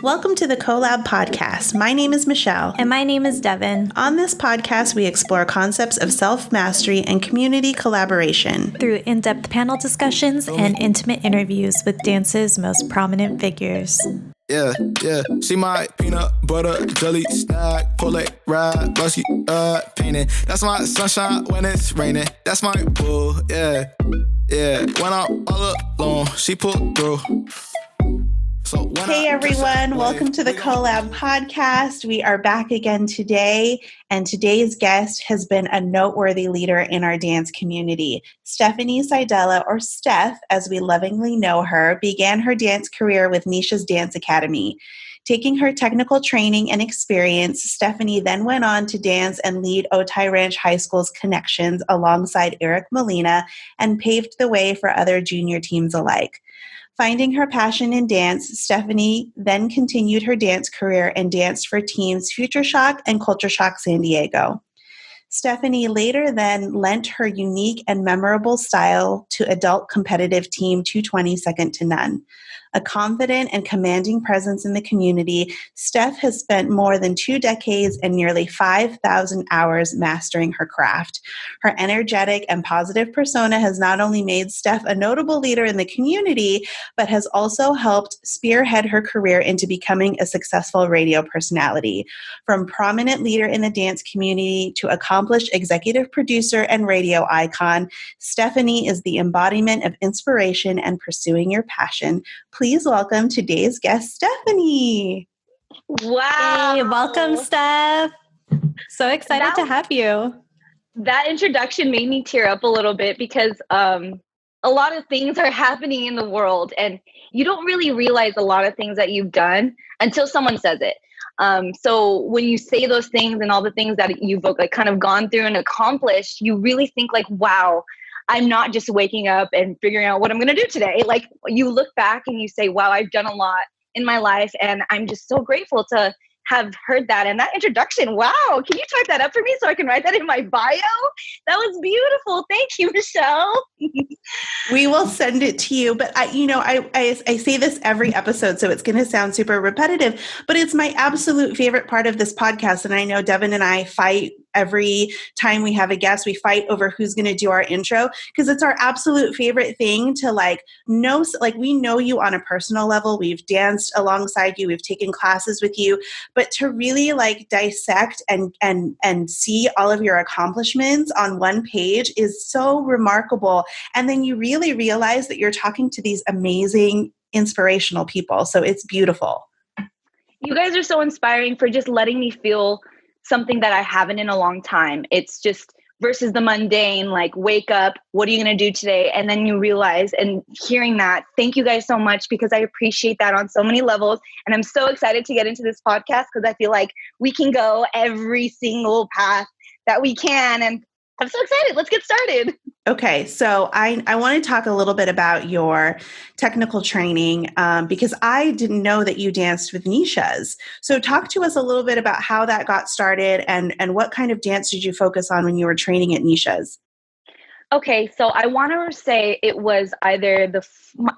Welcome to the Collab Podcast. My name is Michelle. And my name is Devin. On this podcast, we explore concepts of self-mastery and community collaboration through in-depth panel discussions and intimate interviews with dance's most prominent figures. Yeah. See my peanut butter jelly snack, pull it ride, but she painting. That's my sunshine when it's raining. That's my boo, yeah. When I'm all alone, she pulled through. Hey everyone, welcome to the Collab Podcast. We are back again today, and today's guest has been a noteworthy leader in our dance community. Stephanie Sidela, or Steph, as we lovingly know her, began her dance career with Nisha's Dance Academy. Taking her technical training and experience, Stephanie then went on to dance and lead Otay Ranch High School's connections alongside Eric Molina and paved the way for other junior teams alike. Finding her passion in dance, Stephanie then continued her dance career and danced for teams Future Shock and Culture Shock San Diego. Stephanie later then lent her unique and memorable style to adult competitive team 220 Second to None. A confident and commanding presence in the community, Steph has spent more than 2 decades and nearly 5,000 hours mastering her craft. Her energetic and positive persona has not only made Steph a notable leader in the community, but has also helped spearhead her career into becoming a successful radio personality. From prominent leader in the dance community to accomplished executive producer and radio icon, Stephanie is the embodiment of inspiration and pursuing your passion. Please welcome today's guest, Stephanie. Wow. Hey, welcome, Steph. So excited to have you. That introduction made me tear up a little bit because a lot of things are happening in the world and you don't really realize a lot of things that you've done until someone says it. So when you say those things and all the things that you've kind of gone through and accomplished, you really think like, wow, I'm not just waking up and figuring out what I'm going to do today. Like you look back and you say, wow, I've done a lot in my life. And I'm just so grateful to have heard that. And that introduction, wow. Can you type that up for me so I can write that in my bio? That was beautiful. Thank you, Michelle. We will send it to you. But I say this every episode, so it's going to sound super repetitive, but it's my absolute favorite part of this podcast. And I know Devin and I fight every time we have a guest. We fight over who's going to do our intro because it's our absolute favorite thing to know, we know you on a personal level. We've danced alongside you. We've taken classes with you, but to really dissect and see all of your accomplishments on one page is so remarkable. And then you really realize that you're talking to these amazing, inspirational people. So it's beautiful. You guys are so inspiring for just letting me feel something that I haven't in a long time. It's just versus the mundane, wake up, what are you going to do today? And then you realize, and hearing that, thank you guys so much because I appreciate that on so many levels. And I'm so excited to get into this podcast because I feel like we can go every single path that we can. And I'm so excited. Let's get started. Okay, so I want to talk a little bit about your technical training because I didn't know that you danced with Nisha's. So talk to us a little bit about how that got started and what kind of dance did you focus on when you were training at Nisha's? Okay, so I want to say it was either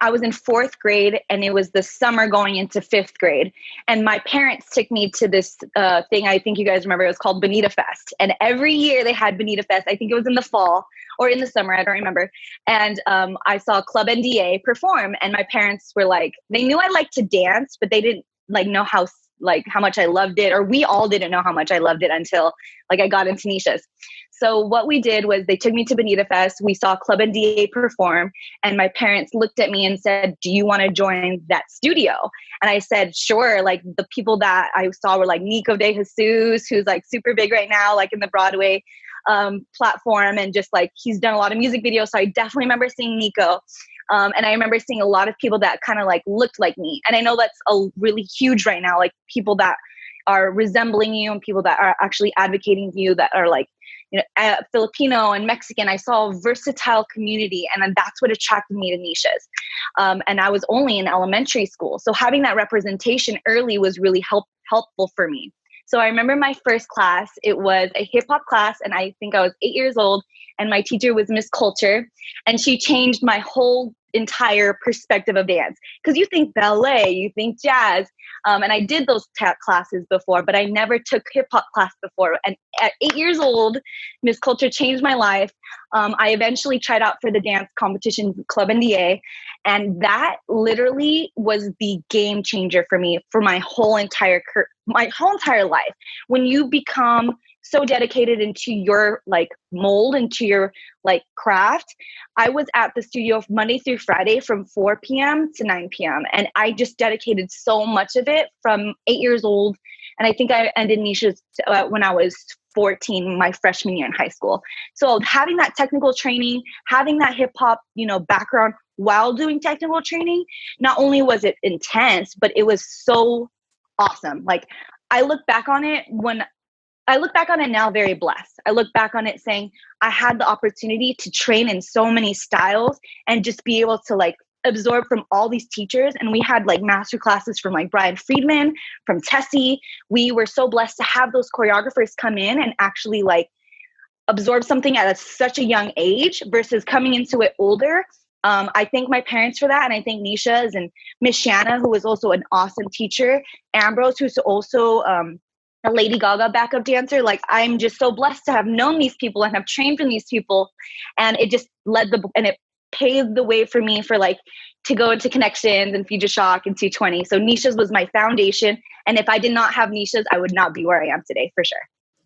I was in 4th grade and it was the summer going into 5th grade. And my parents took me to this thing, I think you guys remember, it was called Bonita Fest. And every year they had Bonita Fest. I think it was in the fall or in the summer, I don't remember. And I saw Club NDA perform and my parents were they knew I liked to dance, but they didn't know how much I loved it, or we all didn't know how much I loved it until I got into Nisha's. So what we did was they took me to Bonita Fest. We saw Club NDA perform and my parents looked at me and said, do you want to join that studio? And I said, sure. The people that I saw were Nico De Jesus, who's super big right now, in the Broadway platform. And just he's done a lot of music videos. So I definitely remember seeing Nico. And I remember seeing a lot of people that kind of looked like me. And I know that's really huge right now, people that are resembling you and people that are actually advocating for you that are Filipino and Mexican. I saw a versatile community and then that's what attracted me to Nisha's. And I was only in elementary school. So having that representation early was really helpful for me. So I remember my first class, it was a hip hop class and I think I was 8 years old and my teacher was Miss Culture and she changed my whole entire perspective of dance. Because you think ballet, you think jazz. And I did those classes before, but I never took hip hop class before. And at 8 years old, Miss Culture changed my life. I eventually tried out for the dance competition Club NDA. And that literally was the game changer for me for my whole entire life. When you become so dedicated into your like mold, into your like craft. I was at the studio Monday through Friday from 4 p.m. to 9 p.m. And I just dedicated so much of it from 8 years old. And I think I ended Nisha's when I was 14, my freshman year in high school. So having that technical training, having that hip hop, background while doing technical training, not only was it intense, but it was so awesome. Like I look back on it now very blessed. I look back on it saying I had the opportunity to train in so many styles and just be able to like absorb from all these teachers. And we had like master classes from like Brian Friedman, from Tessie. We were so blessed to have those choreographers come in and actually like absorb something at such a young age versus coming into it older. I thank my parents for that. And I thank Nisha's and Miss Shanna, who was also an awesome teacher. Ambrose, who's also a Lady Gaga backup dancer. Like I'm just so blessed to have known these people and have trained from these people. And it just it paved the way for me for like to go into Connections and Future Shock and 220. So Nisha's was my foundation. And if I did not have Nisha's, I would not be where I am today for sure.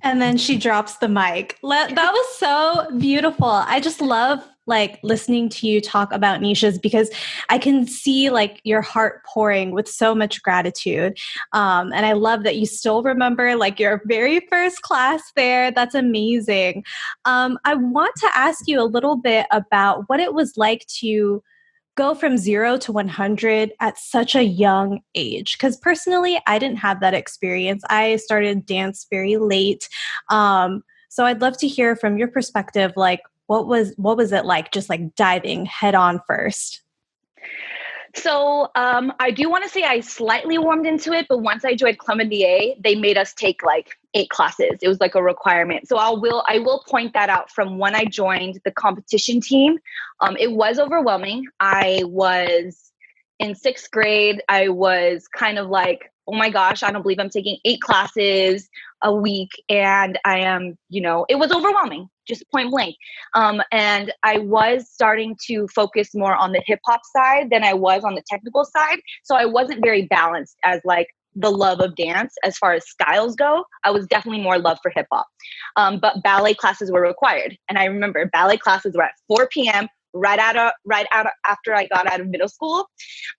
And then she drops the mic. That was so beautiful. I just love like listening to you talk about Nisha's because I can see like your heart pouring with so much gratitude. And I love that you still remember like your very first class there. That's amazing. I want to ask you a little bit about what it was like to go from 0 to 100 at such a young age. Because personally, I didn't have that experience. I started dance very late. So I'd love to hear from your perspective, like what was it like just like diving head on first? So I do want to say I slightly warmed into it, but once I joined Club NDA, they made us take like 8 classes. It was like a requirement. So I will point that out from when I joined the competition team. It was overwhelming. I was in 6th grade. I was kind of like, oh my gosh, I don't believe I'm taking 8 classes a week. And I am, it was overwhelming, just point blank. And I was starting to focus more on the hip hop side than I was on the technical side. So I wasn't very balanced as like the love of dance as far as styles go. I was definitely more love for hip hop. But ballet classes were required. And I remember ballet classes were at 4 p.m. right out after I got out of middle school.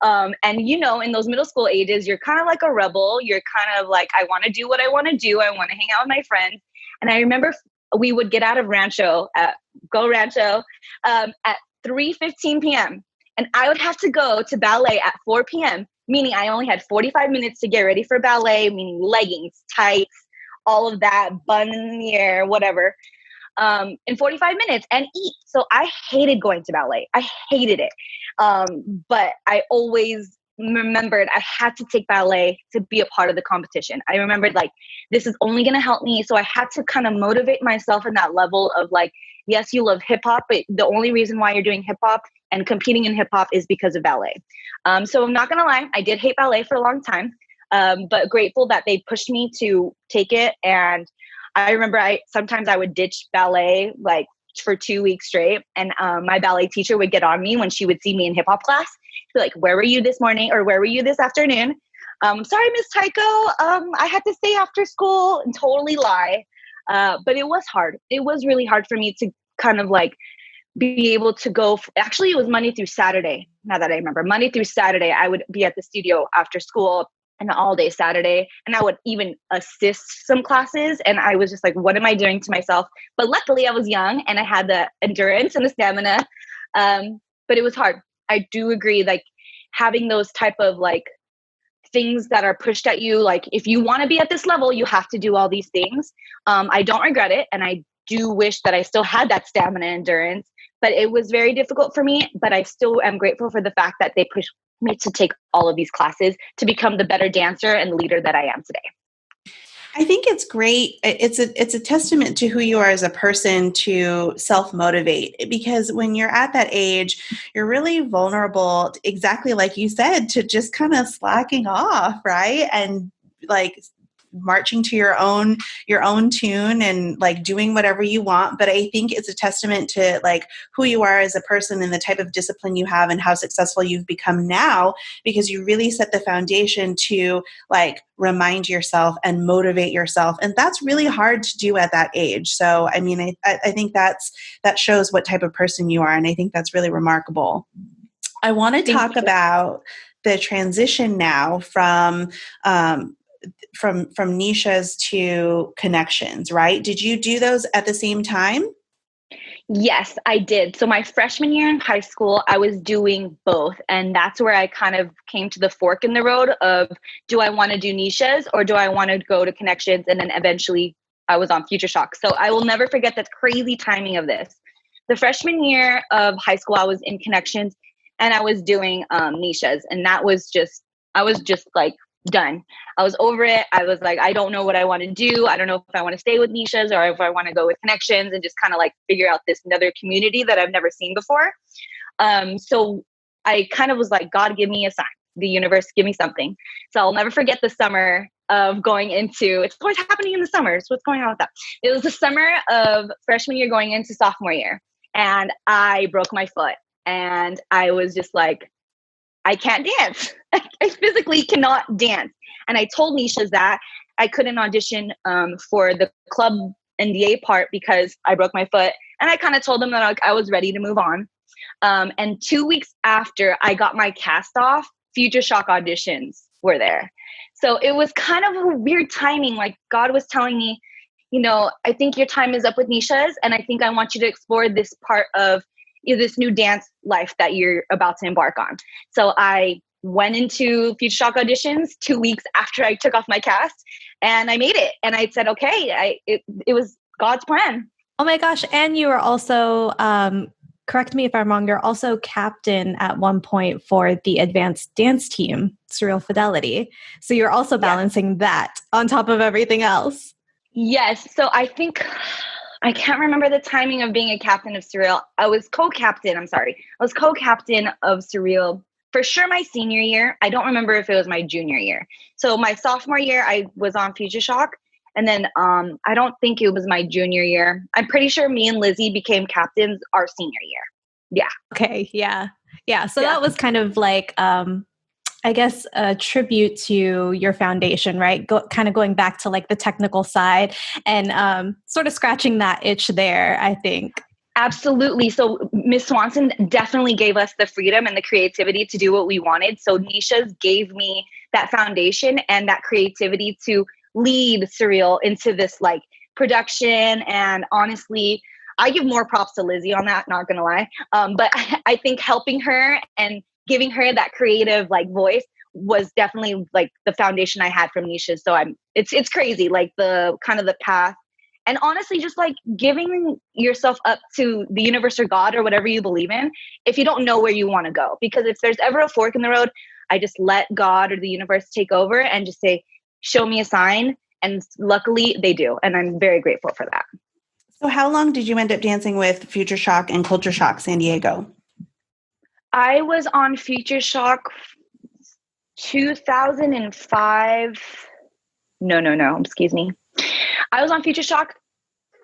And in those middle school ages, you're kind of like a rebel. You're kind of like, I want to do what I want to do. I want to hang out with my friends. And I remember we would get out of Rancho at 3:15 p.m. And I would have to go to ballet at 4 p.m., meaning I only had 45 minutes to get ready for ballet, meaning leggings, tights, all of that, bun in the air, whatever, in 45 minutes and eat. So I hated going to ballet. I hated it. But I always remembered I had to take ballet to be a part of the competition. I remembered like, this is only going to help me. So I had to kind of motivate myself in that level of like, yes, you love hip hop, but the only reason why you're doing hip hop and competing in hip hop is because of ballet. So I'm not going to lie. I did hate ballet for a long time, but grateful that they pushed me to take it. And I remember sometimes I would ditch ballet like for 2 weeks straight. And my ballet teacher would get on me when she would see me in hip hop class. She'd be like, where were you this morning? Or where were you this afternoon? Sorry, Miss Tycho. I had to stay after school, and totally lie. But it was hard. It was really hard for me to kind of like be able to go. Actually, it was Monday through Saturday. Now that I remember, Monday through Saturday, I would be at the studio after school and all day Saturday. And I would even assist some classes. And I was just like, what am I doing to myself? But luckily I was young and I had the endurance and the stamina. But it was hard. I do agree. Like having those type of like things that are pushed at you. Like if you want to be at this level, you have to do all these things. I don't regret it. And I do wish that I still had that stamina and endurance, but it was very difficult for me. But I still am grateful for the fact that they pushed me to take all of these classes to become the better dancer and leader that I am today. I think it's great. It's a testament to who you are as a person to self-motivate, because when you're at that age, you're really vulnerable, exactly like you said, to just kind of slacking off, right? And like marching to your own tune and like doing whatever you want. But I think it's a testament to like who you are as a person and the type of discipline you have and how successful you've become now, because you really set the foundation to like remind yourself and motivate yourself. And that's really hard to do at that age. So, I mean, I think that shows what type of person you are. And I think that's really remarkable. I want to talk about the transition now from niches to connections, right? Did you do those at the same time? Yes, I did. So my freshman year in high school, I was doing both. And that's where I kind of came to the fork in the road of, do I want to do niches or do I want to go to connections? And then eventually I was on Future Shock. So I will never forget the crazy timing of this. The freshman year of high school, I was in connections and I was doing niches. And I was just like, done. I was over it. I was like, I don't know what I want to do. I don't know if I want to stay with niches or if I want to go with connections and just kind of like figure out this another community that I've never seen before. So I kind of was like, God, give me a sign. The universe, give me something. So I'll never forget the summer of going into, it's always happening in the summer. So what's going on with that? It was the summer of freshman year going into sophomore year. And I broke my foot and I was just like, I can't dance. I physically cannot dance. And I told niches that I couldn't audition for the club NDA part because I broke my foot. And I kind of told them that I was ready to move on. And 2 weeks after I got my cast off, Future Shock auditions were there. So it was kind of a weird timing. Like God was telling me, you know, I think your time is up with niches. And I think I want you to explore this part of this new dance life that you're about to embark on. So I went into Future Shock auditions 2 weeks after I took off my cast and I made it. And I said, okay, it was God's plan. Oh my gosh. And you were also, correct me if I'm wrong, you're also captain at one point for the advanced dance team, Surreal Fidelity. So you're also balancing that on top of everything else. Yes. So I think, I can't remember the timing of being a captain of Surreal. I was co-captain of Surreal for sure my senior year. I don't remember if it was my junior year. So my sophomore year, I was on Future Shock. And then I don't think it was my junior year. I'm pretty sure me and Lizzie became captains our senior year. Yeah. Okay. Yeah. Yeah. So that was kind of like, I guess, a tribute to your foundation, right? Kind of going back to like the technical side and sort of scratching that itch there, I think. Absolutely. So Miss Swanson definitely gave us the freedom and the creativity to do what we wanted. So niches gave me that foundation and that creativity to lead Surreal into this like production. And honestly, I give more props to Lizzie on that, not gonna lie. But I think helping her and giving her that creative like voice was definitely like the foundation I had from niches. So it's crazy, like the kind of the path. And honestly, just like giving yourself up to the universe or God or whatever you believe in, if you don't know where you want to go. Because if there's ever a fork in the road, I just let God or the universe take over and just say, show me a sign. And luckily they do. And I'm very grateful for that. So how long did you end up dancing with Future Shock and Culture Shock San Diego? I was on Future Shock 2005. No. Excuse me. I was on Future Shock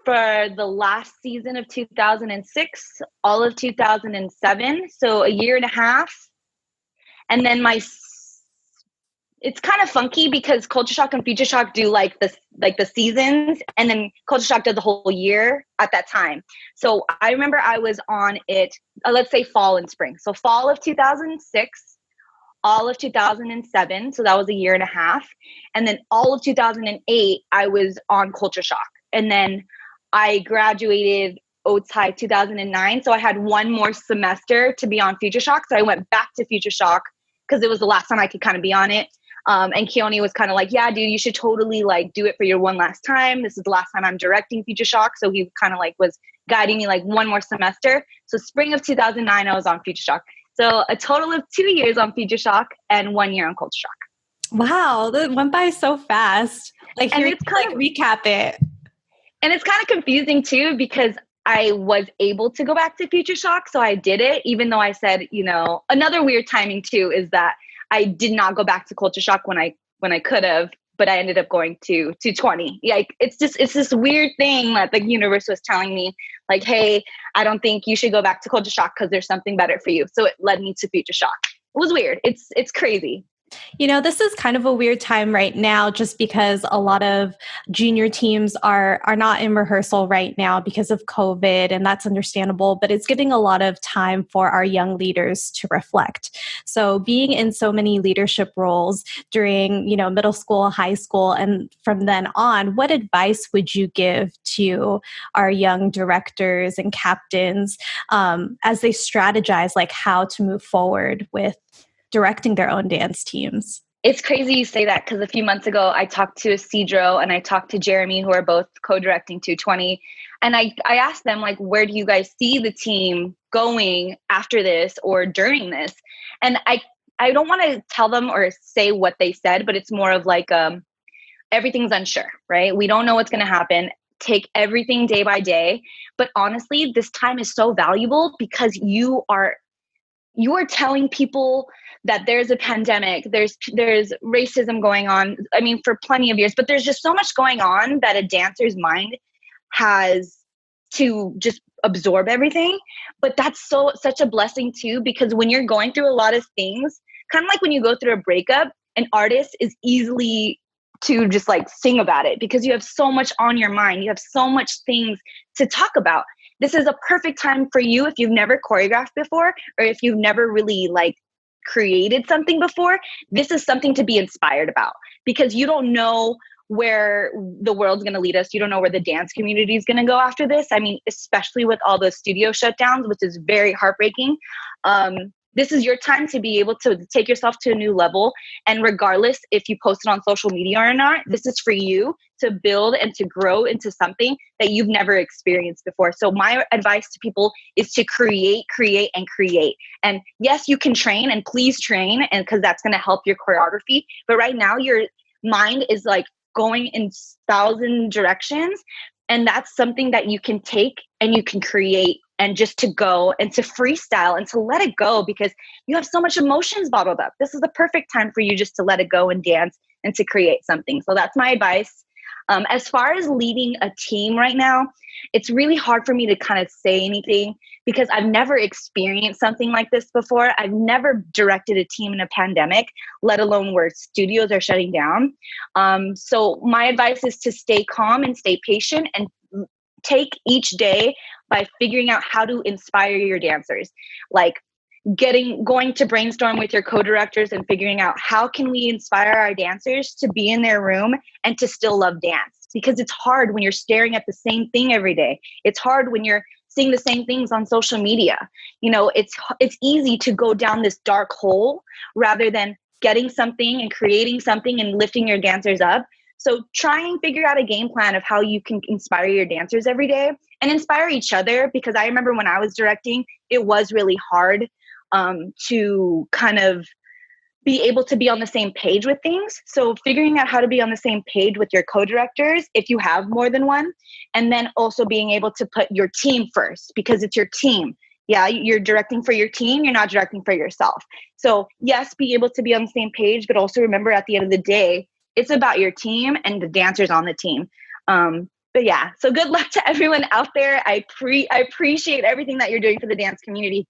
for the last season of 2006, all of 2007. So a year and a half. And then it's kind of funky because Culture Shock and Future Shock do like the seasons, and then Culture Shock does the whole year at that time. So I remember I was on it, let's say fall and spring. So fall of 2006, all of 2007. So that was a year and a half. And then all of 2008, I was on Culture Shock. And then I graduated OTI 2009. So I had one more semester to be on Future Shock. So I went back to Future Shock because it was the last time I could kind of be on it. And Keone was kind of like, yeah, dude, you should totally like do it for your one last time. This is the last time I'm directing Future Shock. So he kind of like was guiding me like one more semester. So spring of 2009, I was on Future Shock. So a total of 2 years on Future Shock and 1 year on Culture Shock. Wow, that went by so fast. Like, and here, it's kind of recap it. And it's kind of confusing too, because I was able to go back to Future Shock. So I did it, even though I said, another weird timing too, is that I did not go back to Culture Shock when I could have, but I ended up going to 220. Like, it's this weird thing that the universe was telling me, like, hey, I don't think you should go back to Culture Shock because there's something better for you. So it led me to Future Shock. It was weird. It's crazy. This is kind of a weird time right now, just because a lot of junior teams are not in rehearsal right now because of COVID, and that's understandable, but it's giving a lot of time for our young leaders to reflect. So being in so many leadership roles during, middle school, high school, and from then on, what advice would you give to our young directors and captains as they strategize like how to move forward with directing their own dance teams? It's crazy you say that, because a few months ago, I talked to Cedro and I talked to Jeremy, who are both co-directing 220. And I asked them, like, where do you guys see the team going after this or during this? And I don't want to tell them or say what they said, but it's more of like, everything's unsure, right? We don't know what's going to happen. Take everything day by day. But honestly, this time is so valuable because you are telling people that there's a pandemic, there's racism going on. I mean, for plenty of years, but there's just so much going on that a dancer's mind has to just absorb everything. But that's such a blessing too, because when you're going through a lot of things, kind of like when you go through a breakup, an artist is easily to just like sing about it because you have so much on your mind. You have so much things to talk about. This is a perfect time for you if you've never choreographed before, or if you've never really like created something before. This is something to be inspired about, because you don't know where the world's going to lead us. You don't know where the dance community is going to go after this. I mean, especially with all those studio shutdowns, which is very heartbreaking. This is your time to be able to take yourself to a new level. And regardless if you post it on social media or not, this is for you to build and to grow into something that you've never experienced before. So my advice to people is to create, and create. And yes, you can train, and please train, and because that's going to help your choreography. But right now your mind is like going in 1,000 directions. And that's something that you can take and you can create, and just to go and to freestyle and to let it go, because you have so much emotions bottled up. This is the perfect time for you just to let it go and dance and to create something. So that's my advice. As far as leading a team right now, it's really hard for me to kind of say anything because I've never experienced something like this before. I've never directed a team in a pandemic, let alone where studios are shutting down. So my advice is to stay calm and stay patient, and take each day by figuring out how to inspire your dancers. Like going to brainstorm with your co-directors and figuring out how can we inspire our dancers to be in their room and to still love dance, because it's hard when you're staring at the same thing every day. It's hard when you're seeing the same things on social media. It's easy to go down this dark hole rather than getting something and creating something and lifting your dancers up. So try and figure out a game plan of how you can inspire your dancers every day and inspire each other, because I remember when I was directing, it was really hard to kind of be able to be on the same page with things. So figuring out how to be on the same page with your co-directors, if you have more than one, and then also being able to put your team first, because it's your team. Yeah, you're directing for your team. You're not directing for yourself. So yes, be able to be on the same page, but also remember at the end of the day, it's about your team and the dancers on the team. But yeah, so good luck to everyone out there. I appreciate everything that you're doing for the dance community.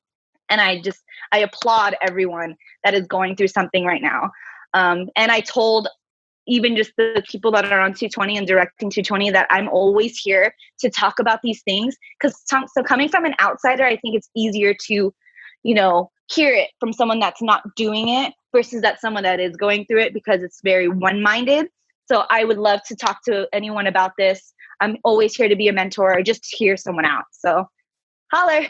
And I applaud everyone that is going through something right now. And I told even just the people that are on 220 and directing 220 that I'm always here to talk about these things. Because so coming from an outsider, I think it's easier to, hear it from someone that's not doing it versus that someone that is going through it, because it's very one-minded. So I would love to talk to anyone about this. I'm always here to be a mentor or just hear someone out. So holler.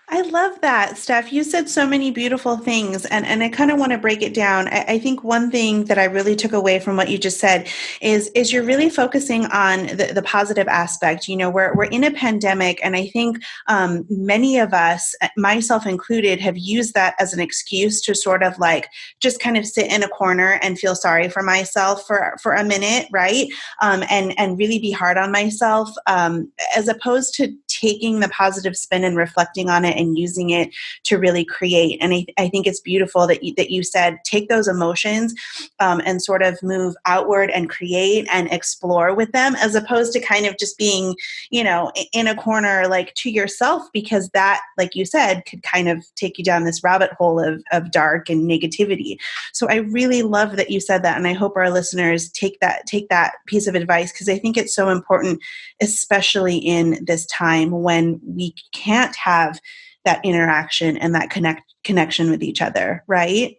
I love that, Steph. You said so many beautiful things, and I kind of want to break it down. I think one thing that I really took away from what you just said is you're really focusing on the positive aspect. You know, we're in a pandemic, and I think many of us, myself included, have used that as an excuse to sort of like just kind of sit in a corner and feel sorry for myself for a minute, right? And really be hard on myself, as opposed to taking the positive spin and reflecting on it and using it to really create. And I think it's beautiful that you said take those emotions and sort of move outward and create and explore with them, as opposed to kind of just being, you know, in a corner like to yourself, because that, like you said, could kind of take you down this rabbit hole of dark and negativity. So I really love that you said that, and I hope our listeners take that piece of advice, because I think it's so important, especially in this time when we can't have that interaction and that connection with each other, right?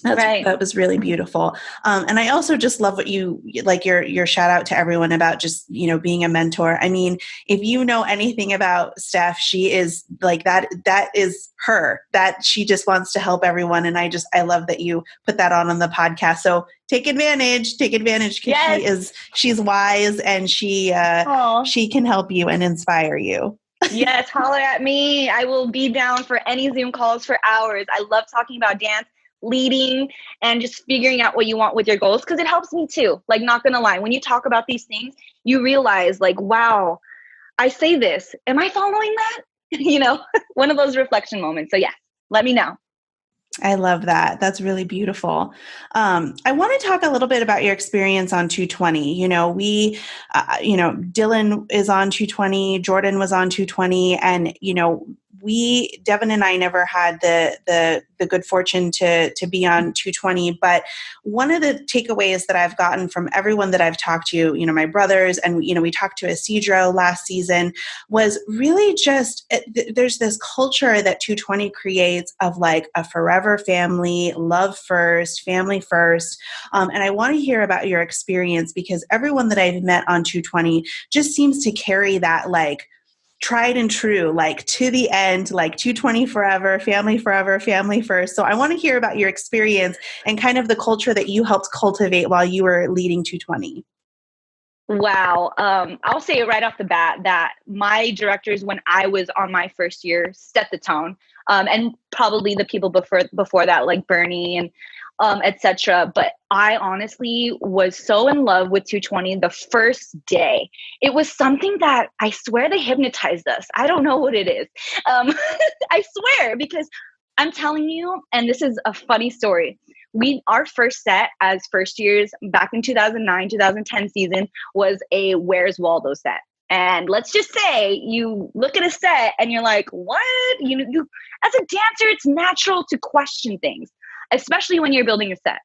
Right. That was really beautiful. And I also just love what you, like your shout out to everyone about just, you know, being a mentor. I mean, if you know anything about Steph, she is like that is her, that she just wants to help everyone. And I love that you put that on the podcast. So take advantage, because Yes. she's wise, and she can help you and inspire you. Yes, holler at me. I will be down for any Zoom calls for hours. I love talking about dance, leading, and just figuring out what you want with your goals, because it helps me too. Like, not gonna lie, when you talk about these things, you realize like, wow, I say this. Am I following that? You know, one of those reflection moments. So yeah, let me know. I love that. That's really beautiful. I want to talk a little bit about your experience on 220. You know, Dylan is on 220, Jordan was on 220, and, you know, Devin and I never had the good fortune to be on 220. But one of the takeaways that I've gotten from everyone that I've talked to, you know, my brothers, and, you know, we talked to Isidro last season, was really just, there's this culture that 220 creates of like a forever family, love first, family first. And I want to hear about your experience, because everyone that I've met on 220 just seems to carry that like tried and true, like to the end, like 220 forever, family first. So I want to hear about your experience and kind of the culture that you helped cultivate while you were leading 220. Wow. I'll say it right off the bat that my directors, when I was on my first year, set the tone. And probably the people before that, like Bernie and etc. But I honestly was so in love with 220 the first day. It was something that I swear they hypnotized us. I don't know what it is. I swear, because I'm telling you, and this is a funny story. Our first set as first years back in 2009, 2010 season was a Where's Waldo set. And let's just say you look at a set and you're like, what? You as a dancer, it's natural to question things, especially when you're building a set.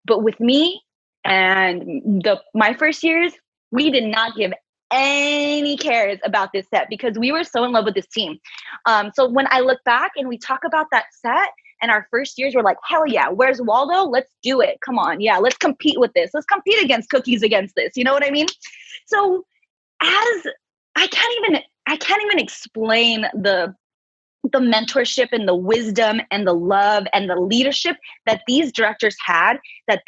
But with me and my first years, we did not give any cares about this set because we were so in love with this team. So when I look back and we talk about that set and our first years, we're like, hell yeah, where's Waldo? Let's do it. Come on. Yeah, let's compete with this. Let's compete against Cookies against this. You know what I mean? So as I can't even explain the mentorship and the wisdom and the love and the leadership that these directors had that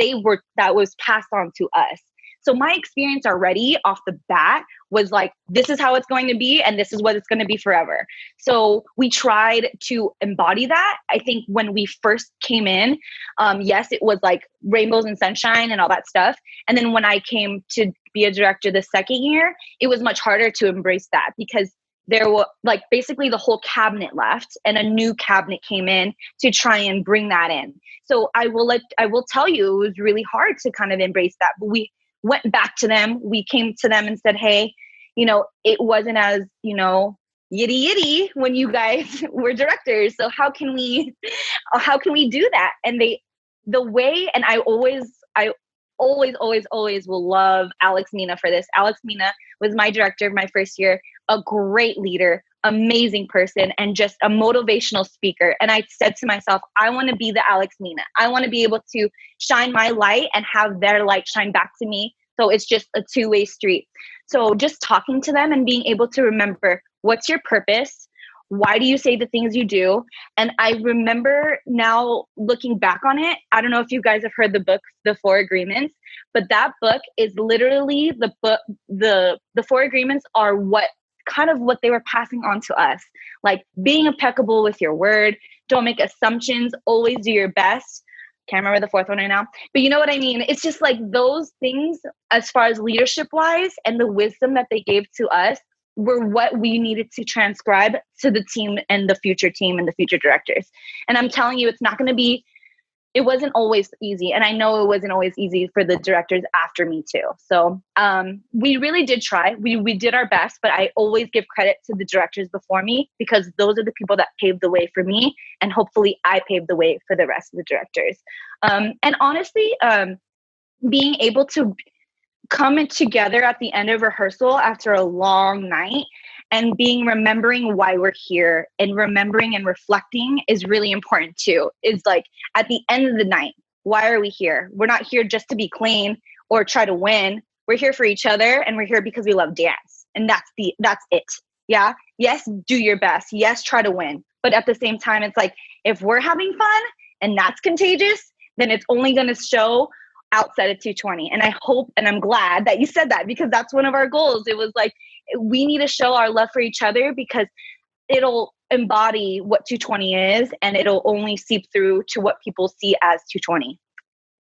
was passed on to us. So my experience already off the bat was like, this is how it's going to be, and this is what it's going to be forever. So we tried to embody that. I think when we first came in, yes, it was like rainbows and sunshine and all that stuff. And then when I came to be a director the second year, it was much harder to embrace that because there were like basically the whole cabinet left and a new cabinet came in to try and bring that in. So I will tell you, it was really hard to kind of embrace that. But we went back to them. We came to them and said, hey, it wasn't as, yitty when you guys were directors. So how can we do that? And I always will love Alex Mina for this. Alex Mina was my director my first year, a great leader, amazing person, and just a motivational speaker. And I said to myself, I want to be the Alex Mina. I want to be able to shine my light and have their light shine back to me. So it's just a two-way street. So just talking to them and being able to remember, what's your purpose? Why do you say the things you do? And I remember now looking back on it, I don't know if you guys have heard the book, The Four Agreements, but that book is literally the book, the Four Agreements are what they were passing on to us. Like being impeccable with your word, don't make assumptions, always do your best. Can't remember the fourth one right now, but you know what I mean? It's just like those things as far as leadership wise and the wisdom that they gave to us were what we needed to transcribe to the team and the future directors. And I'm telling you, it wasn't always easy. And I know it wasn't always easy for the directors after me too. So we really did try. We did our best, but I always give credit to the directors before me because those are the people that paved the way for me. And hopefully I paved the way for the rest of the directors. And honestly, being able to come in together at the end of rehearsal after a long night and remembering why we're here and remembering and reflecting is really important too. Is like at the end of the night, why are we here? We're not here just to be clean or try to win. We're here for each other and we're here because we love dance. And that's it. Yeah. Yes, do your best. Yes, try to win. But at the same time, it's like, if we're having fun and that's contagious, then it's only going to show outside of 220. And I hope, and I'm glad that you said that because that's one of our goals. It was like, we need to show our love for each other because it'll embody what 220 is and it'll only seep through to what people see as 220.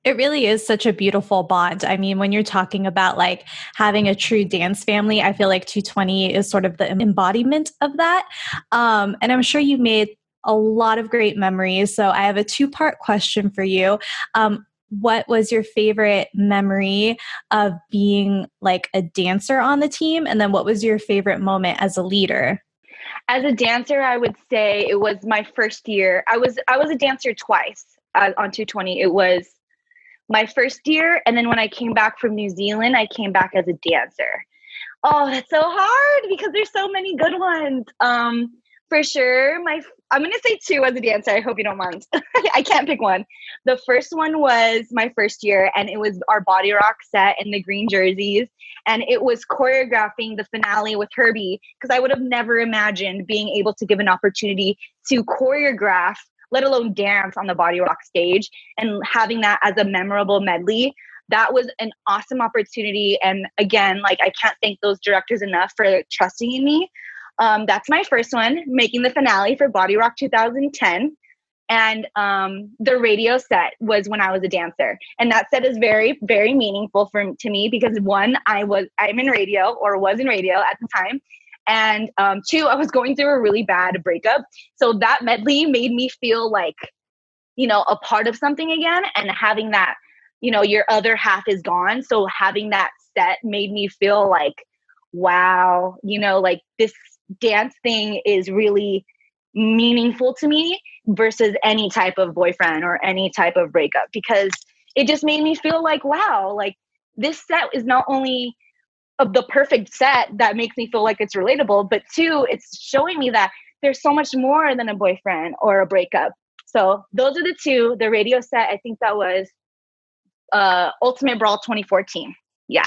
It really is such a beautiful bond. I mean, when you're talking about like having a true dance family, I feel like 220 is sort of the embodiment of that. And I'm sure you made a lot of great memories. So I have a 2-part question for you. What was your favorite memory of being like a dancer on the team? And then what was your favorite moment as a leader? As a dancer, I would say it was my first year. I was a dancer twice on 220. It was my first year. And then when I came back from New Zealand, I came back as a dancer. Oh, that's so hard because there's so many good ones. For sure, I'm going to say 2 as a dancer. I hope you don't mind. I can't pick one. The first one was my first year, and it was our Body Rock set in the green jerseys. And it was choreographing the finale with Herbie, because I would have never imagined being able to give an opportunity to choreograph, let alone dance on the Body Rock stage, and having that as a memorable medley. That was an awesome opportunity. And again, like I can't thank those directors enough for trusting in me. That's my first one, making the finale for Body Rock 2010. And the radio set was when I was a dancer. And that set is very, very meaningful to me because 1, I'm in radio or was in radio at the time. And 2, I was going through a really bad breakup. So that medley made me feel like, a part of something again, and having that, your other half is gone. So having that set made me feel like, wow, like this dance thing is really meaningful to me versus any type of boyfriend or any type of breakup, because it just made me feel like, wow, like this set is not only of the perfect set that makes me feel like it's relatable, but 2, it's showing me that there's so much more than a boyfriend or a breakup. So those are the 2. The radio set, I think that was Ultimate Brawl 2014. Yeah.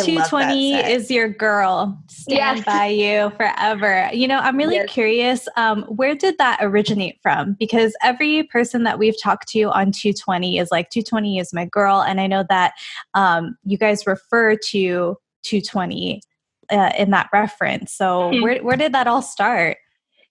220 is your girl. Stand by you forever. I'm really curious, where did that originate from? Because every person that we've talked to on 220 is like, 220 is my girl. And I know that you guys refer to 220 in that reference. So where did that all start?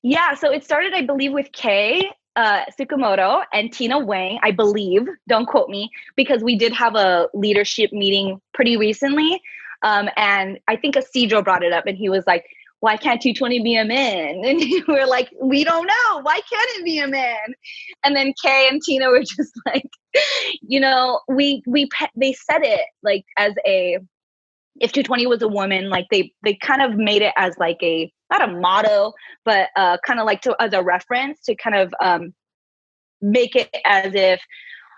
Yeah, so it started, I believe, with Kay Tsukamoto and Tina Wang, I believe. Don't quote me, because we did have a leadership meeting pretty recently. And I think Asidro brought it up and he was like, why can't 220 be a man? And we're like, we don't know. Why can't it be a man? And then Kay and Tina were just like, they said it like as if 220 was a woman, like they kind of made it as like not a motto, but kind of like as a reference to kind of make it as if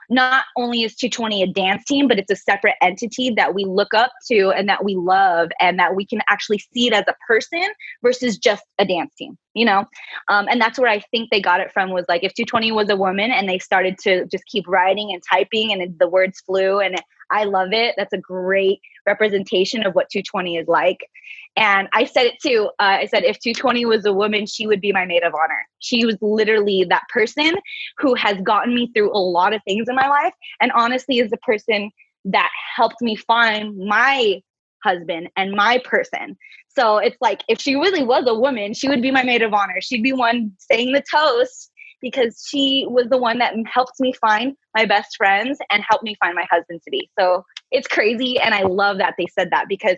not only is 220 a dance team, but it's a separate entity that we look up to and that we love and that we can actually see it as a person versus just a dance team, And that's where I think they got it from, was like if 220 was a woman and they started to just keep writing and typing and the words flew. And I love it. That's a great representation of what 220 is like. And I said it too. I said, if 220 was a woman, she would be my maid of honor. She was literally that person who has gotten me through a lot of things in my life. And honestly is the person that helped me find my husband and my person. So it's like, if she really was a woman, she would be my maid of honor. She'd be one saying the toast, because she was the one that helped me find my best friends and helped me find my husband to be. So it's crazy. And I love that they said that, because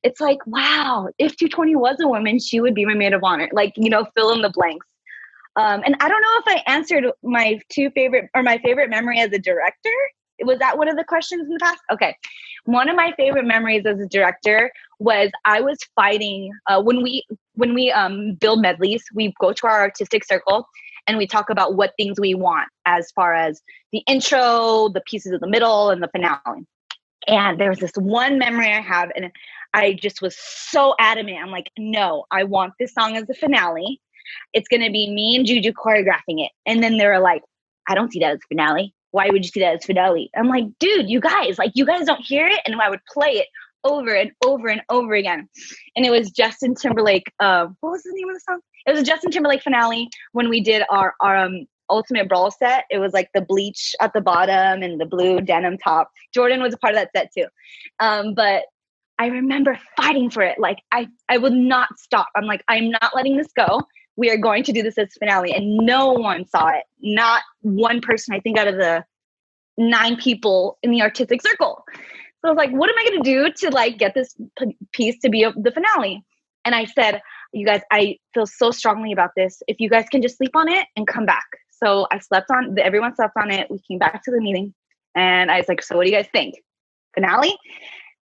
it's like, wow, if 220 was a woman, she would be my maid of honor. Like, fill in the blanks. And I don't know if I answered my favorite memory as a director. Was that one of the questions in the past? Okay. One of my favorite memories as a director was I was fighting when we build medleys, we go to our artistic circle and we talk about what things we want as far as the intro, the pieces of the middle, and the finale. And there was this one memory I have, and I just was so adamant. I'm like, no, I want this song as the finale. It's going to be me and Juju choreographing it. And then they were like, I don't see that as finale. Why would you see that as finale? I'm like, dude, you guys don't hear it. And I would play it over and over and over again. And it was Justin Timberlake. What was the name of the song? It was a Justin Timberlake finale when we did our Ultimate Brawl set. It was like the bleach at the bottom and the blue denim top. Jordan was a part of that set too. But I remember fighting for it. Like I would not stop. I'm like, I'm not letting this go. We are going to do this as finale. And no one saw it. Not one person, I think, out of the 9 people in the artistic circle. So I was like, what am I going to do to like get this piece to be the finale? And I said, you guys, I feel so strongly about this. If you guys can just sleep on it and come back. So everyone slept on it. We came back to the meeting and I was like, so what do you guys think? Finale?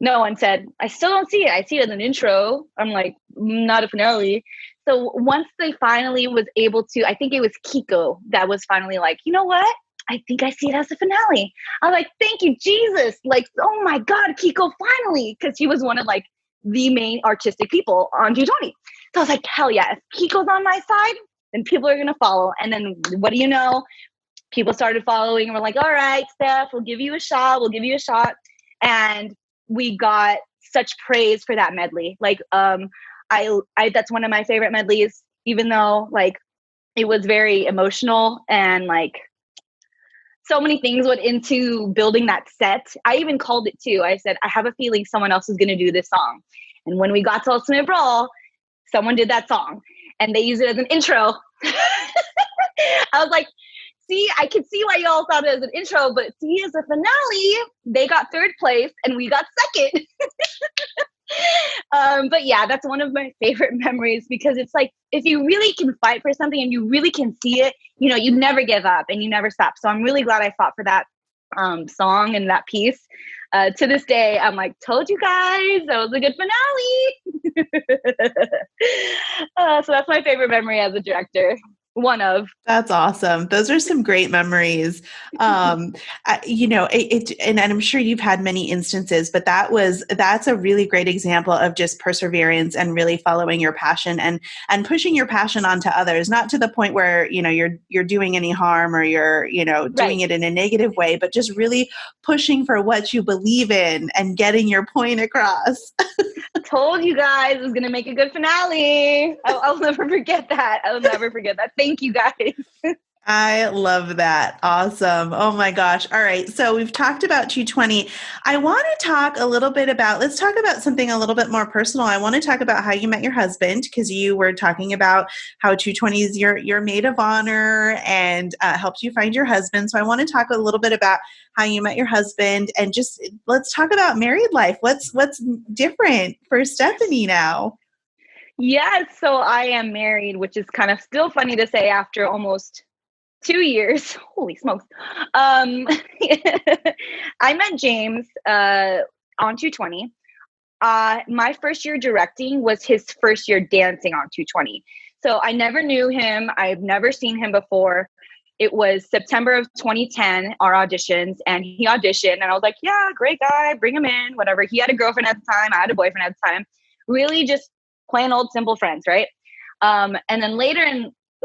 No one said, I still don't see it. I see it as an intro. I'm like, not a finale. So once they finally was able to, I think it was Kiko that was finally like, you know what? I think I see it as a finale. I was like, thank you, Jesus. Like, oh my God, Kiko finally. Because he was one of like the main artistic people on 220. So I was like, hell yeah. If Kiko's on my side, then people are going to follow. And then what do you know? People started following and we're like, all right, Steph, we'll give you a shot. And we got such praise for that medley. Like, I that's one of my favorite medleys, even though like it was very emotional and like so many things went into building that set. I even called it too. I said, I have a feeling someone else is going to do this song. And when we got to Ultimate Brawl, someone did that song and they used it as an intro. I was like, see, I can see why y'all thought it as an intro, but see, as a finale, they got 3rd place and we got 2nd. But yeah, that's one of my favorite memories because it's like, if you really can fight for something and you really can see it, you never give up and you never stop. So I'm really glad I fought for that song and that piece. To this day, I'm like, told you guys, that was a good finale. So that's my favorite memory as a director. One of. That's awesome. Those are some great memories. And I'm sure you've had many instances, but that's a really great example of just perseverance and really following your passion and pushing your passion onto others, not to the point where, you're doing any harm or you're, doing it in a negative way, but just really pushing for what you believe in and getting your point across. Told you guys it was going to make a good finale. I'll never forget that. Thank you guys. I love that. Awesome. Oh my gosh. All right. So we've talked about 220. I want to talk a little bit let's talk about something a little bit more personal. I want to talk about how you met your husband, because you were talking about how 220 is your maid of honor and helped you find your husband. So I want to talk a little bit about how you met your husband and just let's talk about married life. What's different for Stephanie now? Yes. So I am married, which is kind of still funny to say after almost 2 years. Holy smokes. I met James on 220. My first year directing was his first year dancing on 220. So I never knew him. I've never seen him before. It was September of 2010, our auditions, and he auditioned. And I was like, yeah, great guy, bring him in, whatever. He had a girlfriend at the time. I had a boyfriend at the time. Really just plain old simple friends, right? And then later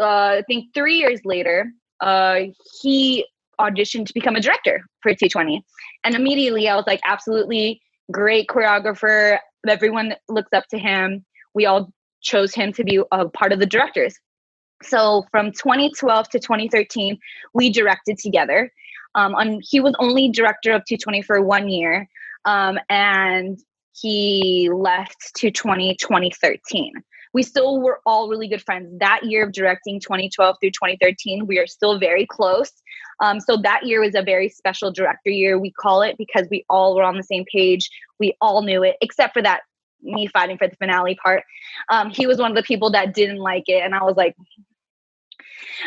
I think 3 years later, he audition to become a director for 220. And immediately I was like, absolutely great choreographer. Everyone looks up to him. We all chose him to be a part of the directors. So from 2012 to 2013, we directed together. He was only director of 220 for 1 year. And he left 220 2013. We still were all really good friends. That year of directing 2012 through 2013, we are still very close. So that year was a very special director year. We call it because we all were on the same page. We all knew it, except for that me fighting for the finale part. He was one of the people that didn't like it. And I was like,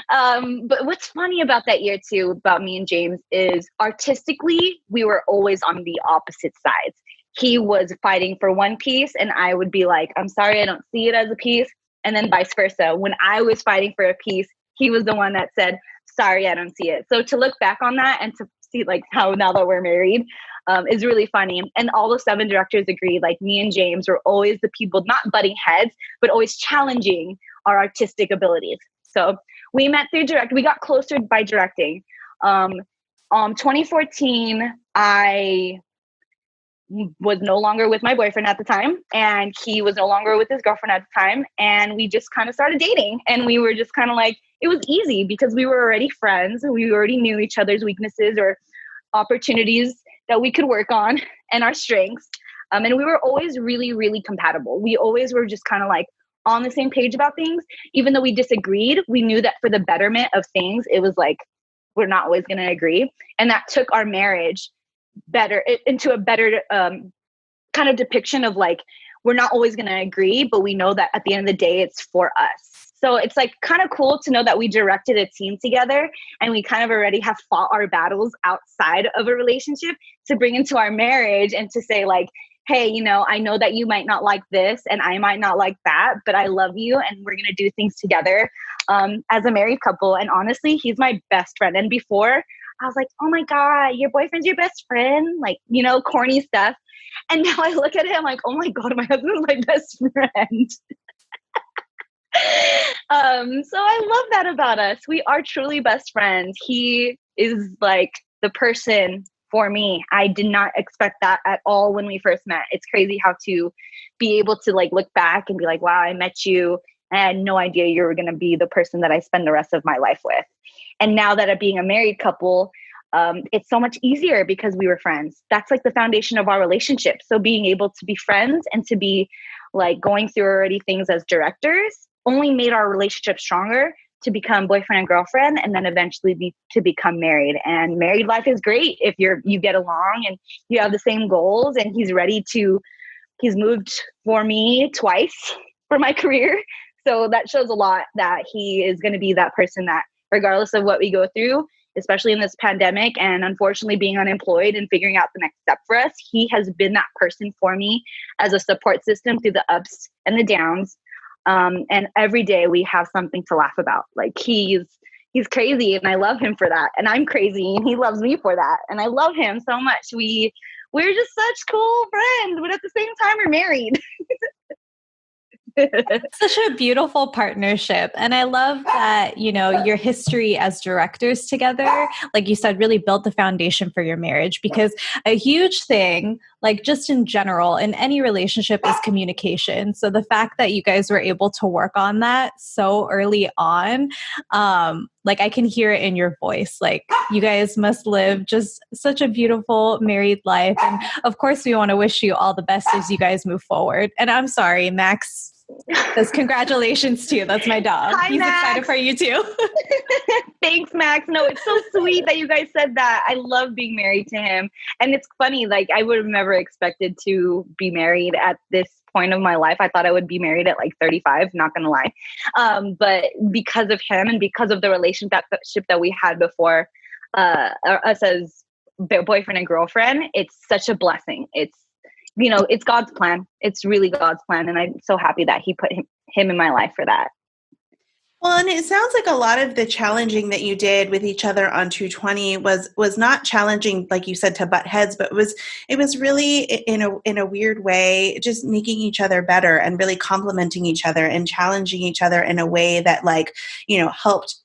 but what's funny about that year too, about me and James, is artistically, we were always on the opposite sides. He was fighting for one piece and I would be like, I'm sorry, I don't see it as a piece. And then vice versa. When I was fighting for a piece, he was the one that said, sorry, I don't see it. So to look back on that and to see like how now that we're married is really funny. And all the 7 directors agreed, like me and James were always the people, not butting heads, but always challenging our artistic abilities. So we met through we got closer by directing. 2014, I was no longer with my boyfriend at the time, and he was no longer with his girlfriend at the time. And we just kind of started dating, and we were just kind of like, it was easy because we were already friends. We already knew each other's weaknesses or opportunities that we could work on and our strengths. And we were always really, really compatible. We always were just kind of like on the same page about things. Even though we disagreed, we knew that for the betterment of things, it was like, we're not always going to agree. And that took our marriage into a better kind of depiction of like, we're not always going to agree, but we know that at the end of the day, it's for us. So it's like kind of cool to know that we directed a team together and we kind of already have fought our battles outside of a relationship to bring into our marriage and to say like, hey, you know, I know that you might not like this and I might not like that, but I love you and we're going to do things together as a married couple. And honestly, he's my best friend. And before I was like, oh my God, your boyfriend's your best friend, like, you know, corny stuff. And now I look at him like, oh my God, my husband's my best friend. So I love that about us. We are truly best friends. He is like the person for me. I did not expect that at all when we first met. It's crazy how to be able to like look back and be like, wow, I met you. I had no idea you were going to be the person that I spend the rest of my life with. And now that being a married couple, it's so much easier because we were friends. That's like the foundation of our relationship. So being able to be friends and to be like going through already things as directors only made our relationship stronger to become boyfriend and girlfriend, and then eventually to become married. And married life is great if you get along and you have the same goals. And he's moved for me twice for my career. So that shows a lot that he is going to be that person that regardless of what we go through, especially in this pandemic and unfortunately being unemployed and figuring out the next step for us, he has been that person for me as a support system through the ups and the downs. And every day we have something to laugh about. Like he's crazy and I love him for that. And I'm crazy and he loves me for that. And I love him so much. We're just such cool friends, but at the same time we're married. Such a beautiful partnership. And I love that, you know, your history as directors together, like you said, really built the foundation for your marriage, because a huge thing, like just in general, in any relationship is communication. So the fact that you guys were able to work on that so early on, like I can hear it in your voice, like you guys must live just such a beautiful married life. And of course, we want to wish you all the best as you guys move forward. And I'm sorry, Max says congratulations to you. That's my dog. Hi, He's Max. excited for you too. Thanks, Max. No, it's so sweet that you guys said that. I love being married to him. And it's funny, like I would have never expected to be married at this point of my life. I thought I would be married at like 35, not going to lie. But because of him and because of the relationship that we had before us as boyfriend and girlfriend, it's such a blessing. It's God's plan. It's really God's plan. And I'm so happy that he put him in my life for that. Well, and it sounds like a lot of the challenging that you did with each other on 220 was not challenging, like you said, to butt heads, but it was really in a weird way, just making each other better and really complimenting each other and challenging each other in a way that, like, you know, helped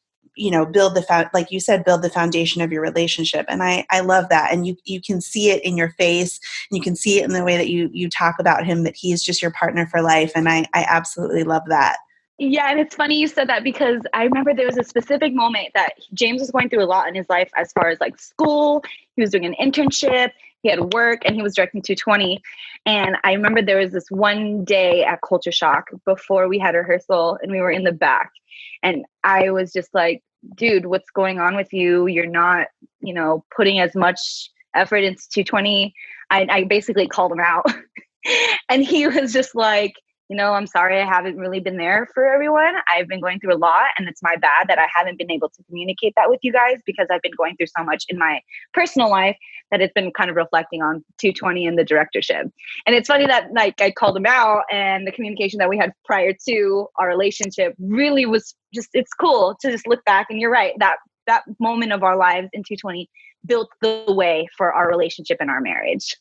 build like you said, build the foundation of your relationship. And I love that. And you can see it in your face, and you can see it in the way that you talk about him, that he's just your partner for life. And I absolutely love that. Yeah, and it's funny you said that, because I remember there was a specific moment that James was going through a lot in his life as far as like school. He was doing an internship, he had work, and he was directing 220. And I remember there was this one day at Culture Shock before we had rehearsal, and we were in the back. And I was just like, dude, what's going on with you? You're not, putting as much effort into 220. I basically called him out. And he was just like, I'm sorry, I haven't really been there for everyone. I've been going through a lot, and it's my bad that I haven't been able to communicate that with you guys, because I've been going through so much in my personal life that it's been kind of reflecting on 220 and the directorship. And it's funny that like I called him out, and the communication that we had prior to our relationship really was just, it's cool to just look back. And you're right, that moment of our lives in 220 built the way for our relationship and our marriage.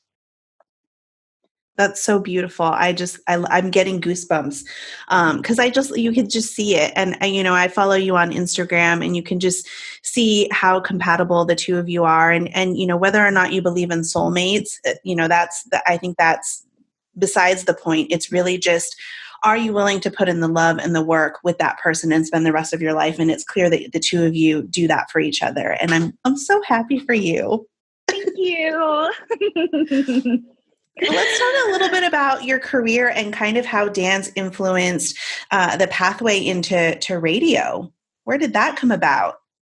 That's so beautiful. I'm getting goosebumps because you could just see it. And I follow you on Instagram, and you can just see how compatible the two of you are. And whether or not you believe in soulmates, I think that's besides the point. It's really just, are you willing to put in the love and the work with that person and spend the rest of your life? And it's clear that the two of you do that for each other. And I'm so happy for you. Thank you. Let's talk a little bit about your career and kind of how dance influenced the pathway into radio. Where did that come about?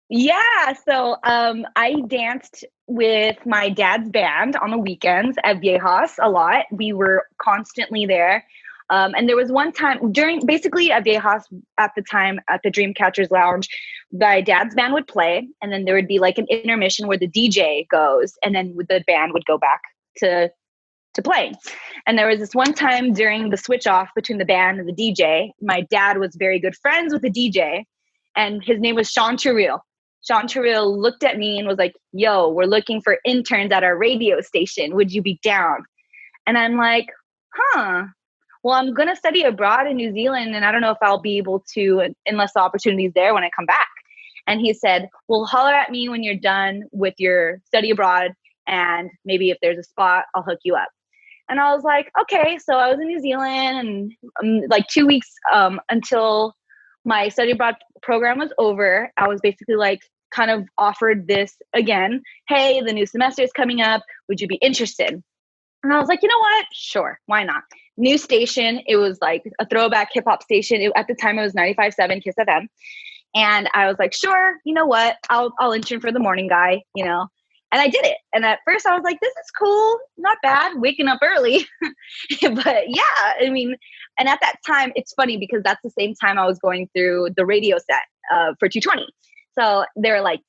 Yeah, so I danced with my dad's band on the weekends at Viejas a lot. We were constantly there. And there was one time basically at Viejas at the time at the Dreamcatchers Lounge, my dad's band would play, and then there would be like an intermission where the DJ goes, and then the band would go back to play. And there was this one time during the switch off between the band and the DJ, my dad was very good friends with the DJ, and his name was Sean Terrell. Sean Terrell looked at me and was like, yo, we're looking for interns at our radio station. Would you be down? And I'm like, well, I'm going to study abroad in New Zealand, and I don't know if I'll be able to unless the opportunity's there when I come back. And he said, well, holler at me when you're done with your study abroad, and maybe if there's a spot, I'll hook you up. And I was like, okay. So I was in New Zealand, and like 2 weeks until my study abroad program was over, I was basically like kind of offered this again. Hey, the new semester is coming up. Would you be interested? And I was like, you know what? Sure. Why not? New station. It was like a throwback hip hop station. At the time it was 95.7 Kiss FM. And I was like, sure. You know what? I'll intern for the morning guy, And I did it. And at first I was like, this is cool. Not bad. Waking up early. But yeah, and at that time, it's funny because that's the same time I was going through the radio set for 220. So they were like,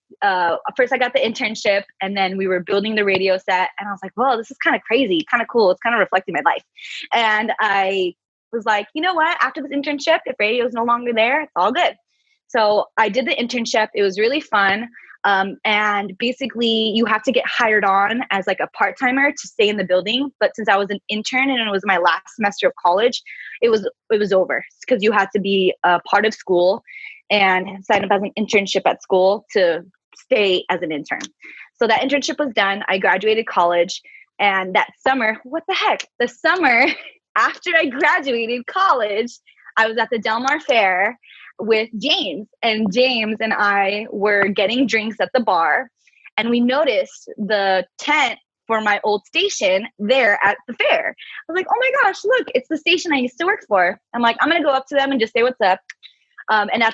first I got the internship, and then we were building the radio set. And I was like, whoa, this is kind of crazy, kind of cool. It's kind of reflecting my life. And I was like, you know what? After this internship, if radio is no longer there, it's all good. So I did the internship. It was really fun. And basically you have to get hired on as like a part-timer to stay in the building. But since I was an intern and it was my last semester of college, it was over because you had to be a part of school and sign up as an internship at school to stay as an intern. So that internship was done. I graduated college, and that summer, what the heck? The summer after I graduated college, I was at the Del Mar Fair with James, and James and I were getting drinks at the bar, and we noticed the tent for my old station there at the fair. I was like, oh my gosh, look, it's the station I used to work for. I'm like, I'm going to go up to them and just say what's up.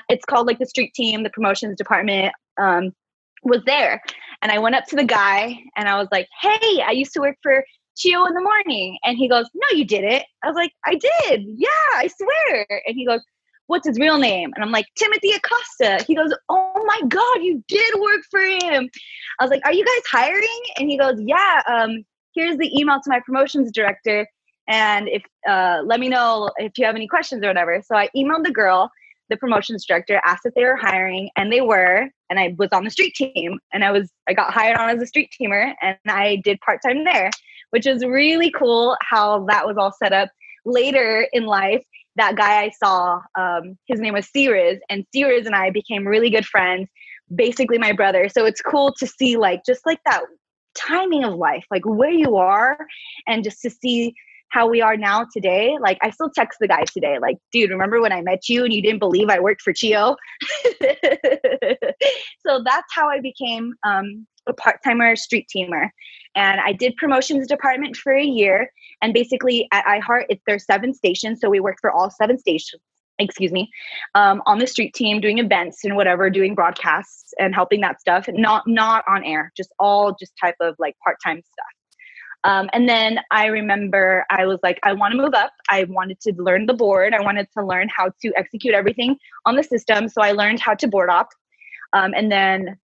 It's called like the street team, the promotions department was there. And I went up to the guy and I was like, hey, I used to work for Chio in the morning. And he goes, no, you didn't. I was like, I did. Yeah, I swear. And he goes, what's his real name? And I'm like, Timothy Acosta. He goes, oh my God, you did work for him. I was like, are you guys hiring? And he goes, yeah, here's the email to my promotions director. And if let me know if you have any questions or whatever. So I emailed the girl, the promotions director, asked if they were hiring, and they were. And I was on the street team, and I got hired on as a street teamer, and I did part-time there, which is really cool how that was all set up. Later in life, that guy I saw, his name was Siriz, and Siriz and I became really good friends, basically my brother. So it's cool to see like, just like that timing of life, like where you are, and just to see how we are now today. Like I still text the guy today, like, dude, remember when I met you and you didn't believe I worked for Chio? So that's how I became a part-timer street teamer. And I did promotions department for a year. And basically at iHeart, there's 7 stations. So we worked for all 7 stations, on the street team, doing events and whatever, doing broadcasts and helping that stuff. Not on air, just type of like part-time stuff. And then I remember I was like, I want to move up. I wanted to learn the board. I wanted to learn how to execute everything on the system. So I learned how to board op. And then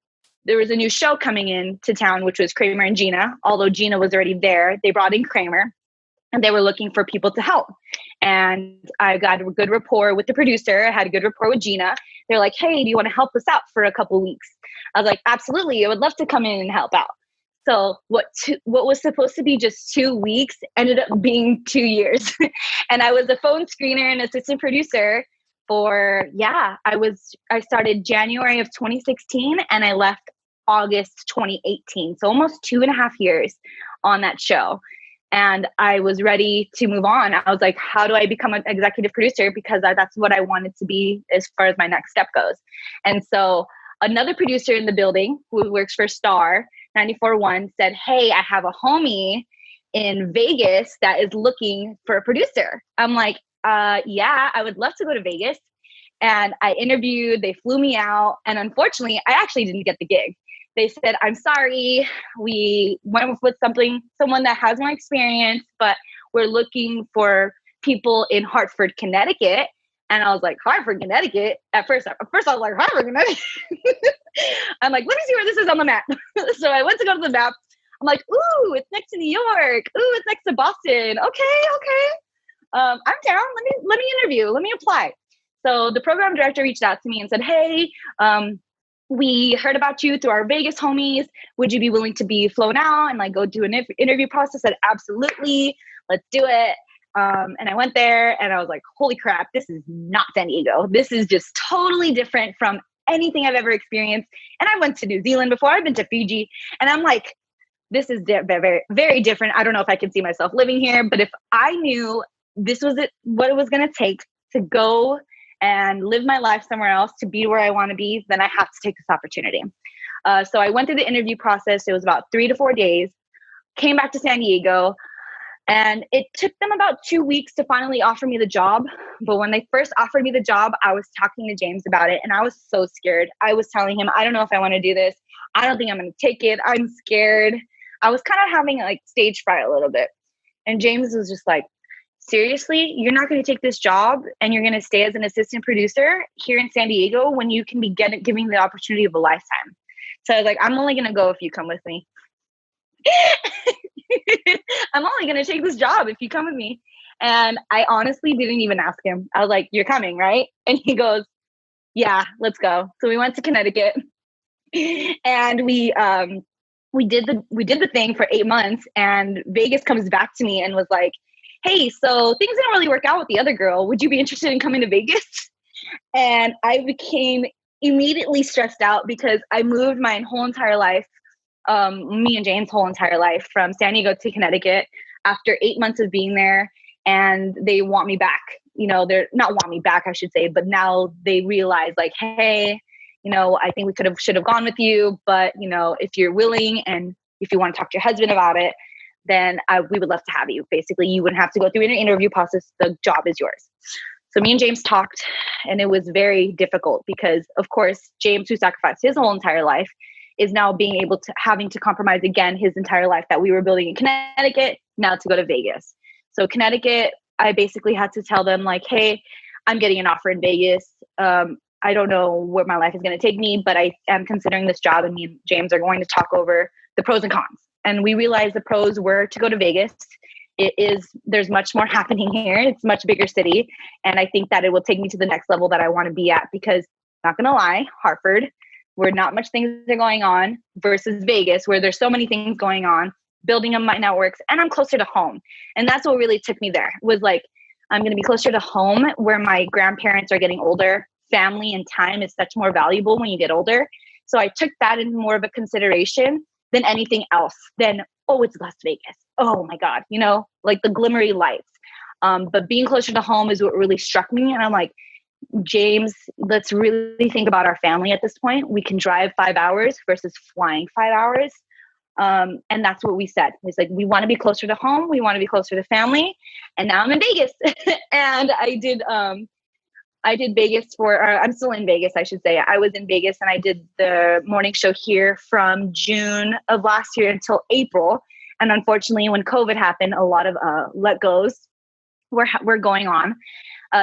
there was a new show coming into town, which was Kramer and Gina. Although Gina was already there, they brought in Kramer and they were looking for people to help. And I got a good rapport with the producer. I had a good rapport with Gina. They're like, hey, do you want to help us out for a couple of weeks? I was like, absolutely. I would love to come in and help out. So what was supposed to be just 2 weeks ended up being 2 years. And I was a phone screener and assistant producer for, I started January of 2016 and I left August 2018. So almost 2.5 years on that show. And I was ready to move on. I was like, how do I become an executive producer? Because that's what I wanted to be as far as my next step goes. And so another producer in the building who works for Star 94.1 said, hey, I have a homie in Vegas that is looking for a producer. I'm like, yeah, I would love to go to Vegas. And I interviewed, they flew me out. And unfortunately, I actually didn't get the gig. They said, I'm sorry, we went with someone that has more experience, but we're looking for people in Hartford, Connecticut. And I was like, Hartford, Connecticut? At first I was like, Hartford, Connecticut? I'm like, let me see where this is on the map. So I went to go to the map. I'm like, ooh, it's next to New York. Ooh, it's next to Boston. Okay. I'm down. Let me interview. Let me apply. So the program director reached out to me and said, hey, we heard about you through our Vegas homies. Would you be willing to be flown out and like go do an interview process? I said, absolutely. Let's do it. And I went there and I was like, holy crap, this is not San Diego. This is just totally different from anything I've ever experienced. And I went to New Zealand before. I've been to Fiji. And I'm like, this is very, very different. I don't know if I can see myself living here, but if I knew this was what it was going to take to go and live my life somewhere else to be where I want to be, then I have to take this opportunity. So I went through the interview process. It was about 3 to 4 days, came back to San Diego. And it took them about 2 weeks to finally offer me the job. But when they first offered me the job, I was talking to James about it. And I was so scared. I was telling him, I don't know if I want to do this. I don't think I'm going to take it. I'm scared. I was kind of having like stage fright a little bit. And James was just like, seriously, you're not going to take this job and you're going to stay as an assistant producer here in San Diego when you can be giving the opportunity of a lifetime. So I was like, I'm only going to go if you come with me. I'm only going to take this job if you come with me. And I honestly didn't even ask him. I was like, you're coming, right? And he goes, yeah, let's go. So we went to Connecticut and we did the thing for 8 months, and Vegas comes back to me and was like, hey, so things didn't really work out with the other girl. Would you be interested in coming to Vegas? And I became immediately stressed out because I moved my whole entire life, me and Jane's whole entire life, from San Diego to Connecticut after 8 months of being there. And they want me back. You know, they're not want me back, I should say, but now they realize like, hey, you know, I think we should have gone with you, but you know, if you're willing and if you want to talk to your husband about it, then we would love to have you. Basically, you wouldn't have to go through an interview process. The job is yours. So me and James talked, and it was very difficult because, of course, James, who sacrificed his whole entire life, is now having to compromise again his entire life that we were building in Connecticut, now to go to Vegas. So Connecticut, I basically had to tell them like, hey, I'm getting an offer in Vegas. I don't know where my life is going to take me, but I am considering this job, and me and James are going to talk over the pros and cons. And we realized the pros were to go to Vegas. There's much more happening here. It's a much bigger city. And I think that it will take me to the next level that I want to be at, because not going to lie, Hartford, where not much things are going on, versus Vegas, where there's so many things going on, building up my networks, and I'm closer to home. And that's what really took me there, was like, I'm going to be closer to home where my grandparents are getting older. Family and time is such more valuable when you get older. So I took that in more of a consideration than anything else. Then, oh, it's Las Vegas. Oh my God, you know, like the glimmery lights. But being closer to home is what really struck me. And I'm like, James, let's really think about our family at this point. We can drive 5 hours versus flying 5 hours. And that's what we said. It's like, we want to be closer to home. We want to be closer to family. And now I'm in Vegas. And I did Vegas I'm still in Vegas, I should say. I was in Vegas and I did the morning show here from June of last year until April. And unfortunately, when COVID happened, a lot of let goes were going on.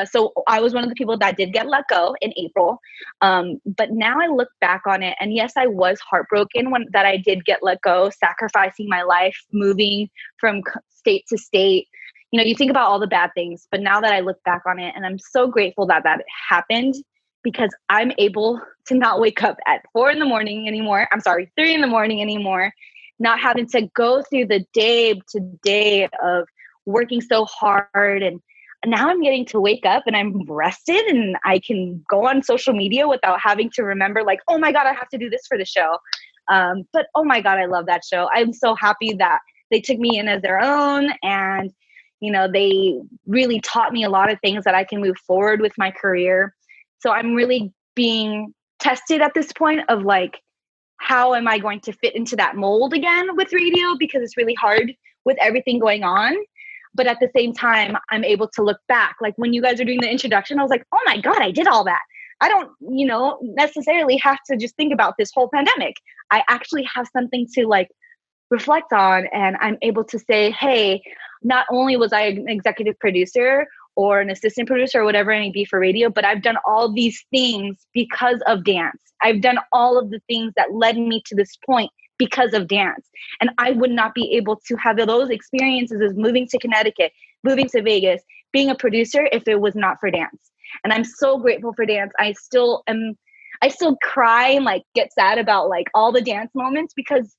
So I was one of the people that did get let go in April. But now I look back on it, and yes, I was heartbroken that I did get let go, sacrificing my life, moving from state to state. You know, you think about all the bad things, but now that I look back on it, and I'm so grateful that happened, because I'm able to not wake up at 4 a.m. anymore. I'm sorry, 3 a.m. anymore, not having to go through the day to day of working so hard. And now I'm getting to wake up and I'm rested and I can go on social media without having to remember like, oh my God, I have to do this for the show. But oh my God, I love that show. I'm so happy that they took me in as their own, and, you know, they really taught me a lot of things that I can move forward with my career. So I'm really being tested at this point of like, how am I going to fit into that mold again with radio? Because it's really hard with everything going on. But at the same time, I'm able to look back. Like when you guys are doing the introduction, I was like, oh my God, I did all that. I don't, you know, necessarily have to just think about this whole pandemic. I actually have something to like reflect on. And I'm able to say, hey, not only was I an executive producer or an assistant producer or whatever it may be for radio, but I've done all these things because of dance. I've done all of the things that led me to this point because of dance. And I would not be able to have those experiences as moving to Connecticut, moving to Vegas, being a producer if it was not for dance. And I'm so grateful for dance. I still cry and like get sad about like all the dance moments because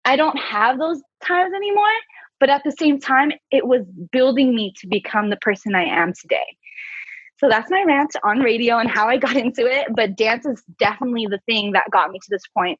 I don't have those times anymore. But at the same time, it was building me to become the person I am today. So that's my rant on radio and how I got into it. But dance is definitely the thing that got me to this point.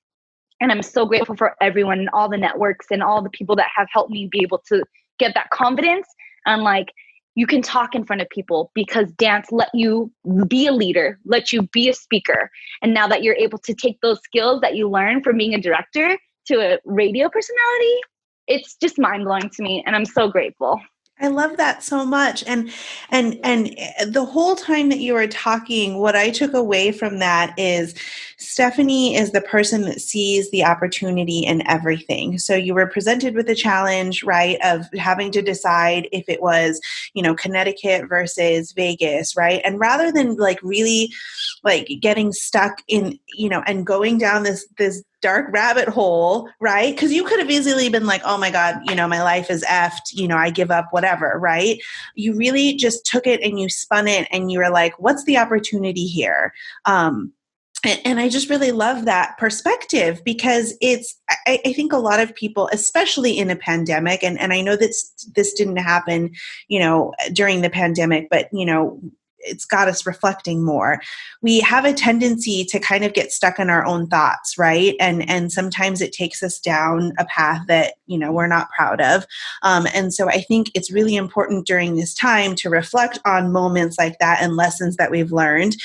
And I'm so grateful for everyone and all the networks and all the people that have helped me be able to get that confidence. And like, you can talk in front of people because dance let you be a leader, let you be a speaker. And now that you're able to take those skills that you learn from being a director to a radio personality, it's just mind blowing to me. And I'm so grateful. I love that so much. And the whole time that you were talking, what I took away from that is Stephanie is the person that sees the opportunity in everything. So you were presented with a challenge, right, of having to decide if it was, you know, Connecticut versus Vegas, right? And rather than like really like getting stuck in, you know, and going down this dark rabbit hole, right? Because you could have easily been like, oh my God, you know, my life is effed, you know, I give up, whatever, right? You really just took it and you spun it and you were like, what's the opportunity here? And I just really love that perspective because I think a lot of people, especially in a pandemic, and I know that this didn't happen, you know, during the pandemic, but, you know, it's got us reflecting more. We have a tendency to kind of get stuck in our own thoughts, right? And sometimes it takes us down a path that, you know, we're not proud of. And so I think it's really important during this time to reflect on moments like that and lessons that we've learned.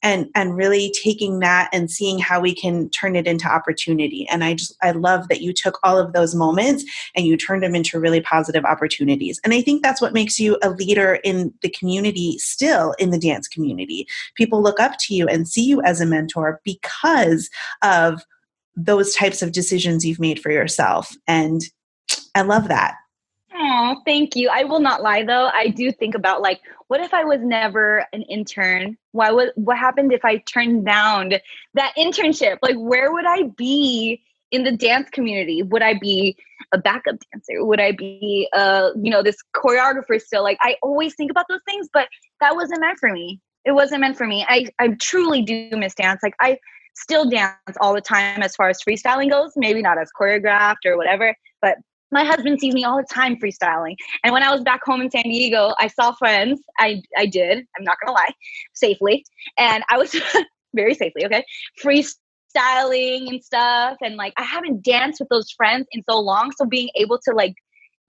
And really taking that and seeing how we can turn it into opportunity. And I love that you took all of those moments and you turned them into really positive opportunities. And I think that's what makes you a leader in the community, still in the dance community. People look up to you and see you as a mentor because of those types of decisions you've made for yourself. And I love that. Oh, thank you. I will not lie though. I do think about like, what if I was never an intern? What happened if I turned down that internship? Like, where would I be in the dance community? Would I be a backup dancer? Would I be, you know, this choreographer still? Like, I always think about those things, but that wasn't meant for me. It wasn't meant for me. I truly do miss dance. Like, I still dance all the time as far as freestyling goes, maybe not as choreographed or whatever, but my husband sees me all the time freestyling. And when I was back home in San Diego, I saw friends. I did. I'm not going to lie, safely. And I was very safely, okay, freestyling and stuff. And like, I haven't danced with those friends in so long. So being able to like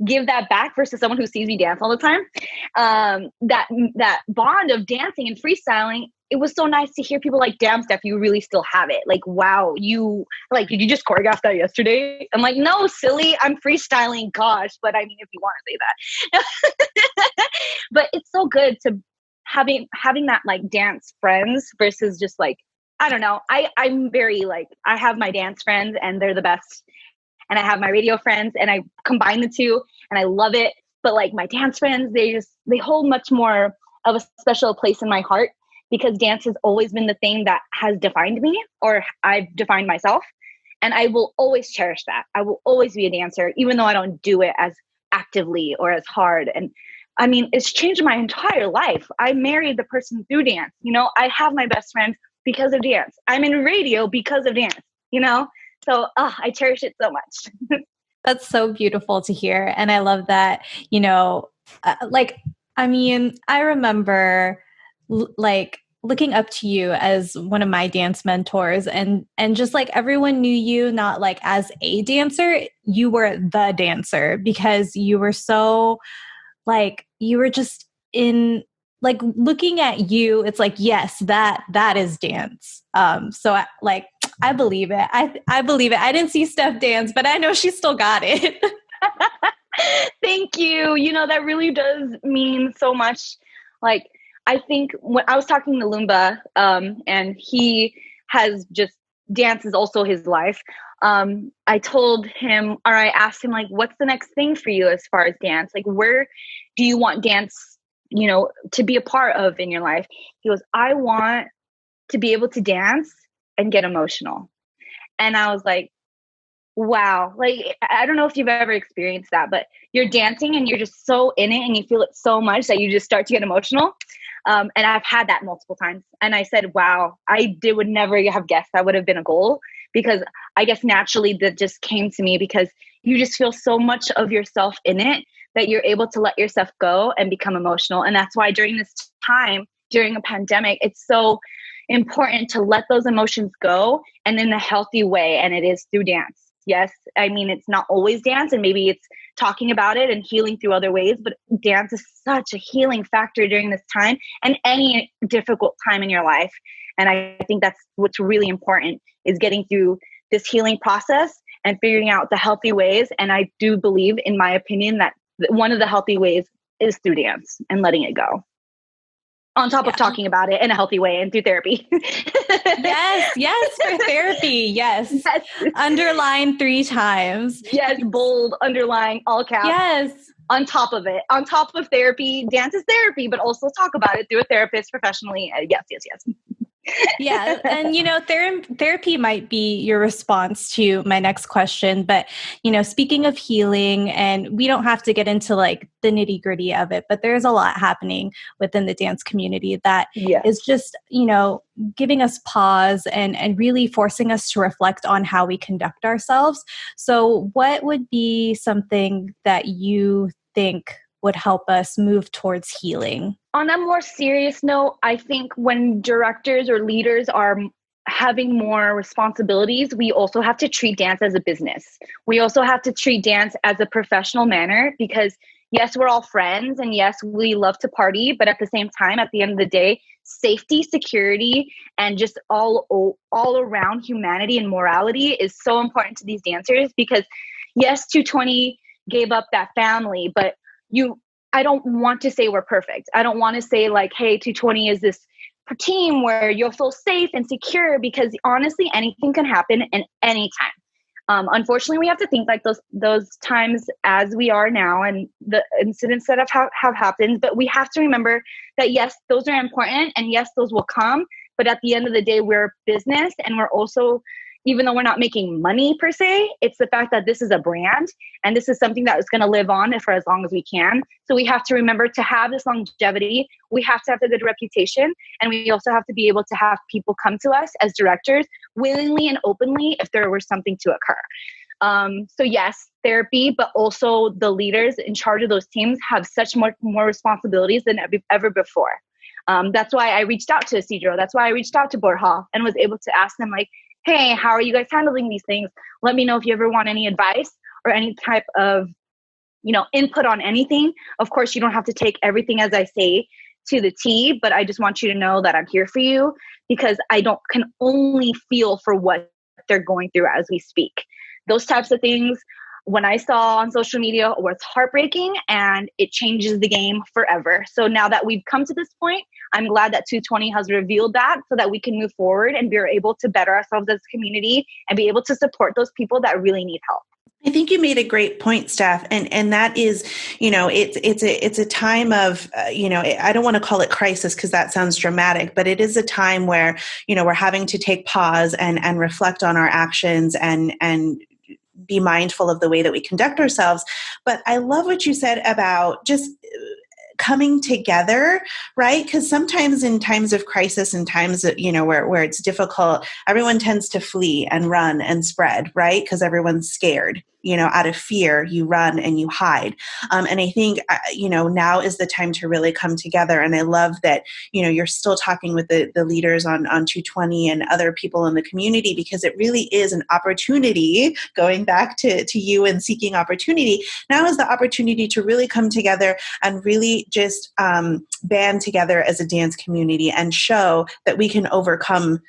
give that back versus someone who sees me dance all the time, that bond of dancing and freestyling, it was so nice to hear people like, damn, Steph, you really still have it. Like, wow, you like, did you just choreograph that yesterday? I'm like, no, silly, I'm freestyling. Gosh, but I mean, if you want to say that, but it's so good to having that like dance friends versus just like, I don't know. I'm very like, I have my dance friends and they're the best. And I have my radio friends and I combine the two and I love it. But like my dance friends, they hold much more of a special place in my heart because dance has always been the thing that has defined me or I've defined myself. And I will always cherish that. I will always be a dancer, even though I don't do it as actively or as hard. And I mean, it's changed my entire life. I married the person through dance. You know, I have my best friends because of dance. I'm in radio because of dance, you know? So I cherish it so much. That's so beautiful to hear. And I love that, you know, I mean, I remember like looking up to you as one of my dance mentors and just like everyone knew you, not like as a dancer, you were the dancer because you were so like, you were just in like looking at you, it's like, yes, that is dance. So I believe it. I believe it. I didn't see Steph dance, but I know she still got it. Thank you. You know, that really does mean so much. Like, I think when I was talking to Lumba, and he has just dance is also his life. I told him, or I asked him, like, what's the next thing for you as far as dance? Like, where do you want dance, you know, to be a part of in your life? He goes, I want to be able to dance and get emotional. And I was like, wow. Like, I don't know if you've ever experienced that, but you're dancing and you're just so in it and you feel it so much that you just start to get emotional. And I've had that multiple times. And I said, wow, would never have guessed that would have been a goal because I guess naturally that just came to me because you just feel so much of yourself in it that you're able to let yourself go and become emotional. And that's why during this time, during a pandemic, it's so important to let those emotions go and in a healthy way. And it is through dance. Yes. I mean, it's not always dance and maybe it's talking about it and healing through other ways, but dance is such a healing factor during this time and any difficult time in your life. And I think that's what's really important is getting through this healing process and figuring out the healthy ways. And I do believe, in my opinion, that one of the healthy ways is through dance and letting it go. On top of talking about it in a healthy way and through therapy. Yes, for therapy. Yes. Underline 3 times. Yes, bold, underline, all caps. Yes. On top of it, on top of therapy, dance is therapy, but also talk about it through a therapist professionally. Yes. Yeah. And, you know, therapy might be your response to my next question. But, you know, speaking of healing, and we don't have to get into like the nitty gritty of it, but there's a lot happening within the dance community that is just, you know, giving us pause and really forcing us to reflect on how we conduct ourselves. So what would be something that you think would help us move towards healing? On a more serious note, I think when directors or leaders are having more responsibilities, we also have to treat dance as a business. We also have to treat dance as a professional manner because yes, we're all friends and yes, we love to party, but at the same time, at the end of the day, safety, security, and just all around humanity and morality is so important to these dancers because yes, 220 gave up that family, but I don't want to say we're perfect. I don't want to say like, hey, 220 is this team where you'll feel safe and secure because honestly, anything can happen in any time. Unfortunately, we have to think like those times as we are now and the incidents that have happened, but we have to remember that yes, those are important and yes, those will come. But at the end of the day, we're a business and we're also, even though we're not making money per se, it's the fact that this is a brand and this is something that is going to live on for as long as we can. So we have to remember to have this longevity. We have to have a good reputation. And we also have to be able to have people come to us as directors willingly and openly if there were something to occur. So yes, therapy, but also the leaders in charge of those teams have such much more responsibilities than ever before. That's why I reached out to Isidro. That's why I reached out to Borja and was able to ask them like, hey, how are you guys handling these things? Let me know if you ever want any advice or any type of, input on anything. Of course, you don't have to take everything as I say to the T, but I just want you to know that I'm here for you because can only feel for what they're going through as we speak. Those types of things, when I saw on social media, was heartbreaking, and it changes the game forever. So now that we've come to this point, I'm glad that 220 has revealed that so that we can move forward and be able to better ourselves as a community and be able to support those people that really need help. I think you made a great point, Steph, and that is, it's a time of, I don't want to call it crisis because that sounds dramatic, but it is a time where, we're having to take pause and reflect on our actions and be mindful of the way that we conduct ourselves. But I love what you said about just coming together, right? Because sometimes in times of crisis and times that, where it's difficult, everyone tends to flee and run and spread, right? Because everyone's scared. Out of fear, you run and you hide. And I think, now is the time to really come together. And I love that, you're still talking with the leaders on 220 and other people in the community, because it really is an opportunity, going back to you and seeking opportunity. Now is the opportunity to really come together and really just band together as a dance community and show that we can overcome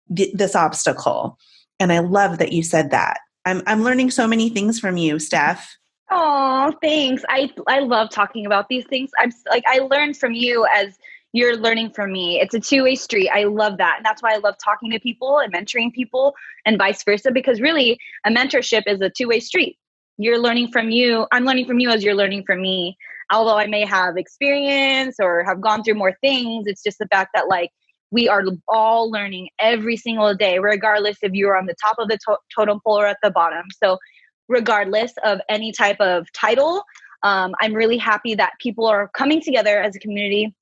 this obstacle. And I love that you said that. I'm learning so many things from you, Steph. Oh, thanks. I love talking about these things. I learned from you as you're learning from me. It's a two-way street. I love that. And that's why I love talking to people and mentoring people and vice versa, because really a mentorship is a two-way street. You're learning from you. I'm learning from you as you're learning from me. Although I may have experience or have gone through more things, it's just the fact that we are all learning every single day, regardless if you're on the top of the totem pole or at the bottom. So regardless of any type of title, I'm really happy that people are coming together as a community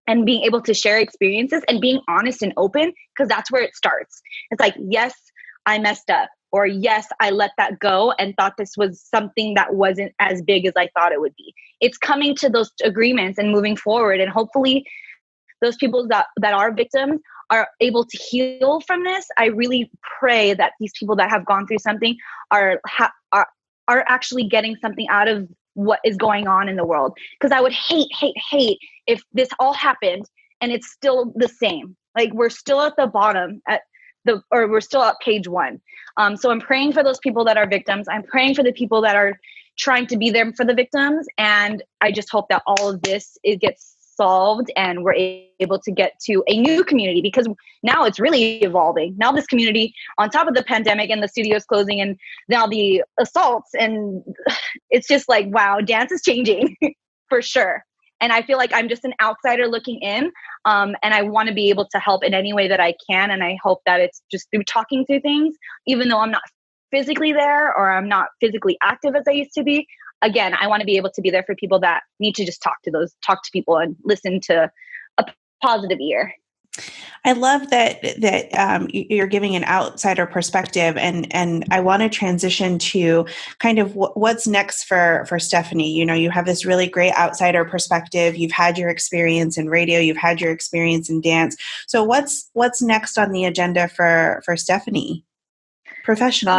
and being able to share experiences and being honest and open, because that's where it starts. It's like, yes, I messed up, or yes, I let that go and thought this was something that wasn't as big as I thought it would be. It's coming to those agreements and moving forward, and hopefully those people that are victims are able to heal from this. I really pray that these people that have gone through something are actually getting something out of what is going on in the world. Because I would hate if this all happened and it's still the same. We're still at the bottom or we're still at page one. So I'm praying for those people that are victims. I'm praying for the people that are trying to be there for the victims. And I just hope that all of this, it gets solved and we're able to get to a new community, because now it's really evolving. Now this community, on top of the pandemic and the studios closing and now the assaults, and it's just wow, dance is changing for sure. And I feel like I'm just an outsider looking in, and I want to be able to help in any way that I can. And I hope that it's just through talking through things, even though I'm not physically there or I'm not physically active as I used to be. Again, I want to be able to be there for people that need to just talk to people and listen to a positive ear. I love that you're giving an outsider perspective, and I want to transition to kind of what's next for Stephanie. You have this really great outsider perspective. You've had your experience in radio. You've had your experience in dance. So what's next on the agenda for Stephanie? Professionally,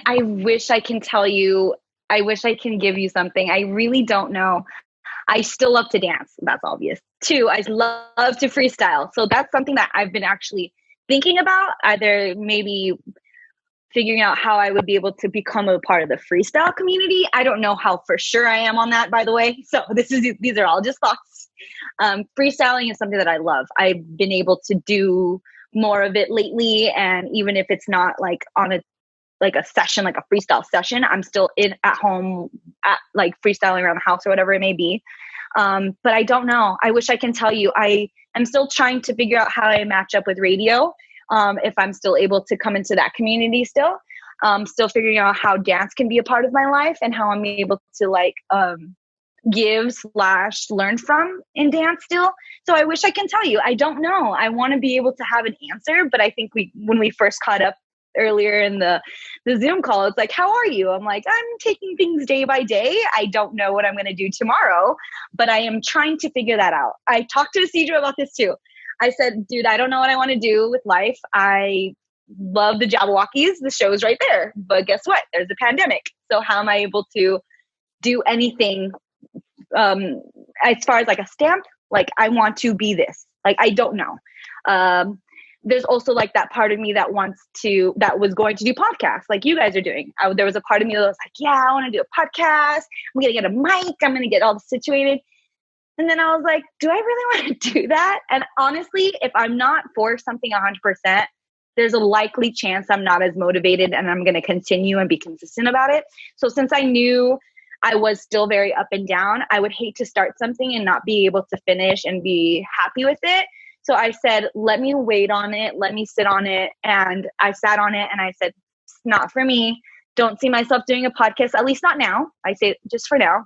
I wish I can tell you. I wish I can give you something. I really don't know. I still love to dance. That's obvious. 2, I love to freestyle. So that's something that I've been actually thinking about, either maybe figuring out how I would be able to become a part of the freestyle community. I don't know how for sure I am on that, by the way. So these are all just thoughts. Freestyling is something that I love. I've been able to do more of it lately, and even if it's not on a session, a freestyle session, I'm still at home at freestyling around the house or whatever it may be. But I don't know. I wish I can tell you. I am still trying to figure out how I match up with radio. If I'm still able to come into that community still. Still figuring out how dance can be a part of my life and how I'm able to give/learn from in dance still. So I wish I can tell you. I don't know. I want to be able to have an answer, but I think when we first caught up earlier in the Zoom call. It's like, how are you? I'm like, I'm taking things day by day. I don't know what I'm going to do tomorrow, but I am trying to figure that out. I talked to Cedra about this too. I said, dude, I don't know what I want to do with life. I love the Jabberwockies. The show's right there. But guess what? There's a pandemic. So how am I able to do anything as far as like a stamp? Like, I want to be this. Like, I don't know. There's also like that part of me that was going to do podcasts like you guys are doing. There was a part of me that was like, yeah, I want to do a podcast. I'm going to get a mic. I'm going to get all situated. And then I was like, do I really want to do that? And honestly, if I'm not for something 100%, there's a likely chance I'm not as motivated and I'm going to continue and be consistent about it. So since I knew I was still very up and down, I would hate to start something and not be able to finish and be happy with it. So I said, let me wait on it. Let me sit on it. And I sat on it and I said, it's not for me. Don't see myself doing a podcast, at least not now. I say just for now.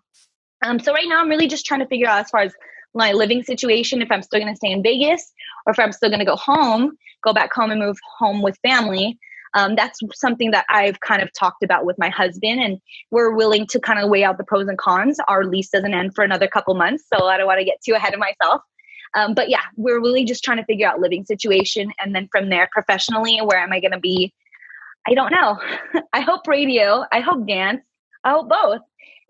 So right now I'm really just trying to figure out as far as my living situation, if I'm still going to stay in Vegas or if I'm still going to go back home and move home with family. That's something that I've kind of talked about with my husband, and we're willing to kind of weigh out the pros and cons. Our lease doesn't end for another couple months, so I don't want to get too ahead of myself. But yeah, we're really just trying to figure out living situation. And then from there, professionally, where am I going to be? I don't know. I hope radio. I hope dance. I hope both.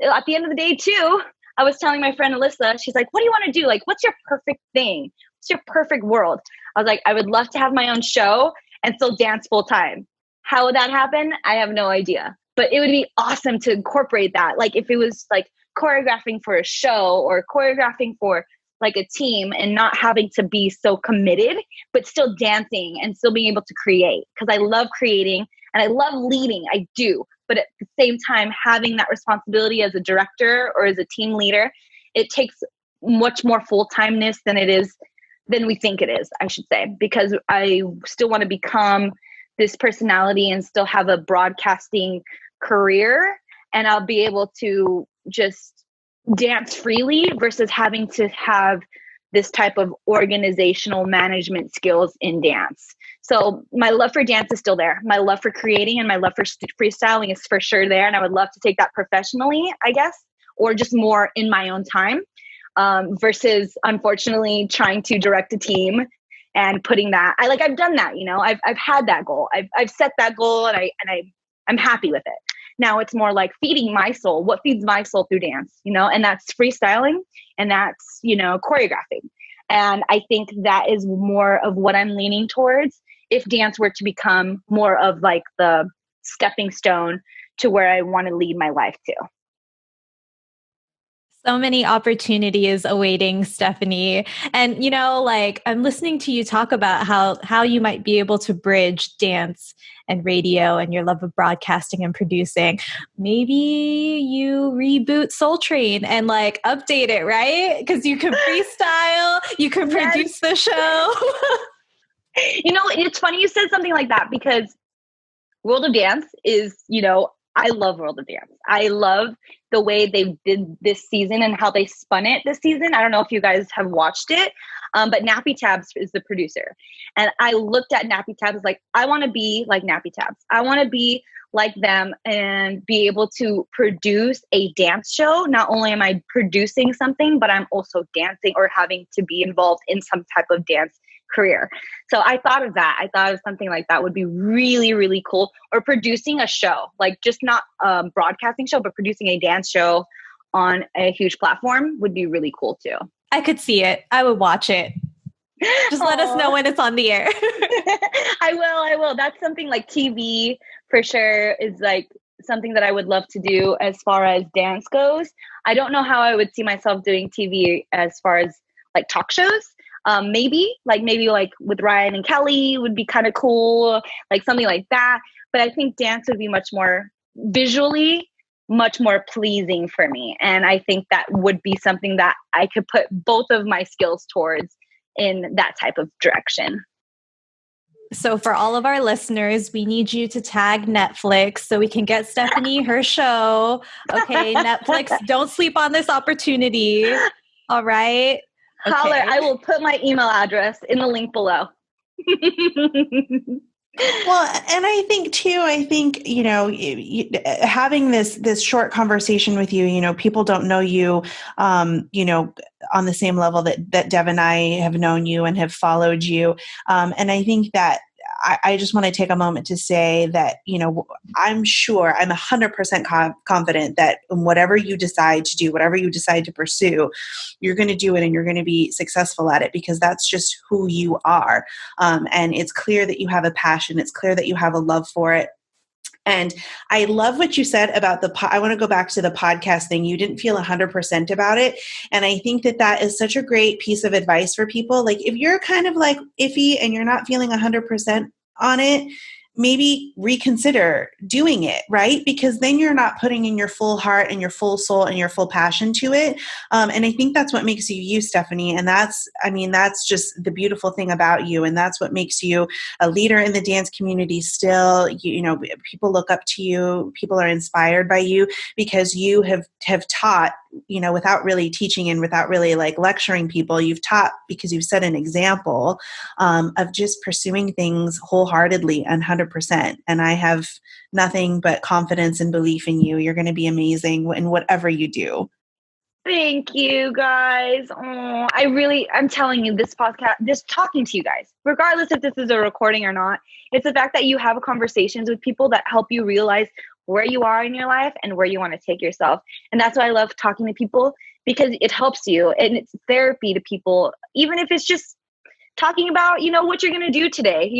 At the end of the day too, I was telling my friend Alyssa, she's like, what do you want to do? Like, what's your perfect thing? What's your perfect world? I was like, I would love to have my own show and still dance full time. How would that happen? I have no idea, but it would be awesome to incorporate that. Like if it was like choreographing for a show or choreographing for like a team and not having to be so committed, but still dancing and still being able to create. Cause I love creating and I love leading. I do. But at the same time, having that responsibility as a director or as a team leader, it takes much more full-timeness than we think it is, I should say, because I still want to become this personality and still have a broadcasting career. And I'll be able to just dance freely versus having to have this type of organizational management skills in dance. So my love for dance is still there. My love for creating and my love for freestyling is for sure there. And I would love to take that professionally, I guess, or just more in my own time versus unfortunately trying to direct a team and putting that. I've done that, I've had that goal. I've set that goal and I'm happy with it. Now it's more like feeding my soul. What feeds my soul through dance, and that's freestyling and that's, choreographing. And I think that is more of what I'm leaning towards if dance were to become more of like the stepping stone to where I want to lead my life to. So many opportunities awaiting, Stephanie. And, I'm listening to you talk about how you might be able to bridge dance and radio and your love of broadcasting and producing. Maybe you reboot Soul Train and update it, right? Because you can freestyle, you can produce the show. It's funny you said something like that because World of Dance is, I love World of Dance. I love the way they did this season and how they spun it this season. I don't know if you guys have watched it, but Nappy Tabs is the producer. And I looked at Nappy Tabs like, I want to be like Nappy Tabs. I want to be like them and be able to produce a dance show. Not only am I producing something, but I'm also dancing or having to be involved in some type of dance career. So I thought of that. I thought of something like that would be really, really cool. Or producing a show, like just not a broadcasting show, but producing a dance show on a huge platform would be really cool too. I could see it. I would watch it. Just let us know when it's on the air. I will. That's something like TV for sure is like something that I would love to do as far as dance goes. I don't know how I would see myself doing TV as far as like talk shows. Maybe with Ryan and Kelly would be kind of cool, like something like that. But I think dance would be much more visually, much more pleasing for me. And I think that would be something that I could put both of my skills towards in that type of direction. So for all of our listeners, we need you to tag Netflix so we can get Stephanie her show. Okay, Netflix, don't sleep on this opportunity. All right. Holler. Okay. I will put my email address in the link below. Well, and I think too, having this short conversation with you, people don't know you, on the same level that Dev and I have known you and have followed you. And I think that I just want to take a moment to say that, I'm 100% confident that whatever you decide to do, whatever you decide to pursue, you're going to do it and you're going to be successful at it, because that's just who you are. And it's clear that you have a passion. It's clear that you have a love for it. And I love what you said about I want to go back to the podcast thing. You didn't feel 100% about it. And I think that is such a great piece of advice for people. Like, if you're kind of like iffy and you're not feeling 100% on it, maybe reconsider doing it, right? Because then you're not putting in your full heart and your full soul and your full passion to it. And I think that's what makes you you, Stephanie. And that's just the beautiful thing about you. And that's what makes you a leader in the dance community still. People look up to you. People are inspired by you because you have taught, without really teaching and without really like lecturing people. You've taught because you've set an example of just pursuing things wholeheartedly and 100%. And I have nothing but confidence and belief in you. You're going to be amazing in whatever you do. Thank you, guys. Oh, I'm telling you, this podcast, just talking to you guys, regardless if this is a recording or not, it's the fact that you have conversations with people that help you realize where you are in your life and where you want to take yourself. And that's why I love talking to people, because it helps you and it's therapy to people, even if it's just talking about, what you're going to do today,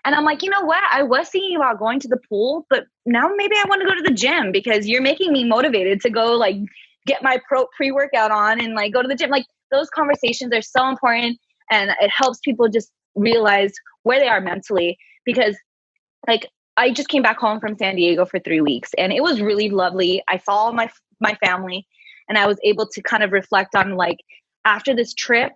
and I'm like, you know what? I was thinking about going to the pool, but now maybe I want to go to the gym because you're making me motivated to go like get my pre-workout on and like go to the gym. Like, those conversations are so important, and it helps people just realize where they are mentally, because like I just came back home from San Diego for 3 weeks and it was really lovely. I saw my family and I was able to kind of reflect on like, after this trip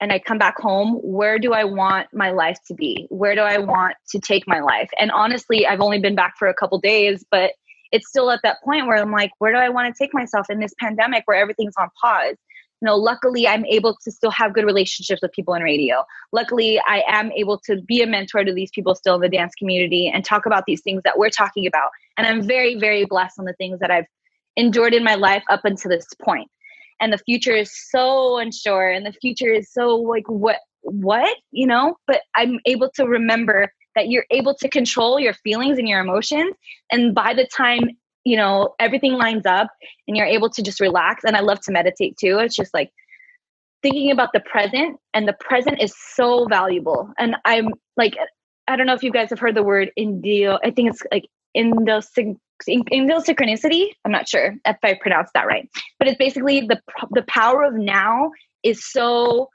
and I come back home, where do I want my life to be? Where do I want to take my life? And honestly, I've only been back for a couple days, but it's still at that point where I'm like, where do I want to take myself in this pandemic where everything's on pause? Luckily, I'm able to still have good relationships with people in radio. Luckily, I am able to be a mentor to these people still in the dance community and talk about these things that we're talking about. And I'm very, very blessed on the things that I've endured in my life up until this point. And the future is so unsure, and the future is so like, what, but I'm able to remember that you're able to control your feelings and your emotions. And by the time, everything lines up and you're able to just relax. And I love to meditate too. It's just like thinking about the present, and the present is so valuable. And I'm like, I don't know if you guys have heard the word I think it's like synchronicity. I'm not sure if I pronounced that right, but it's basically the power of now is so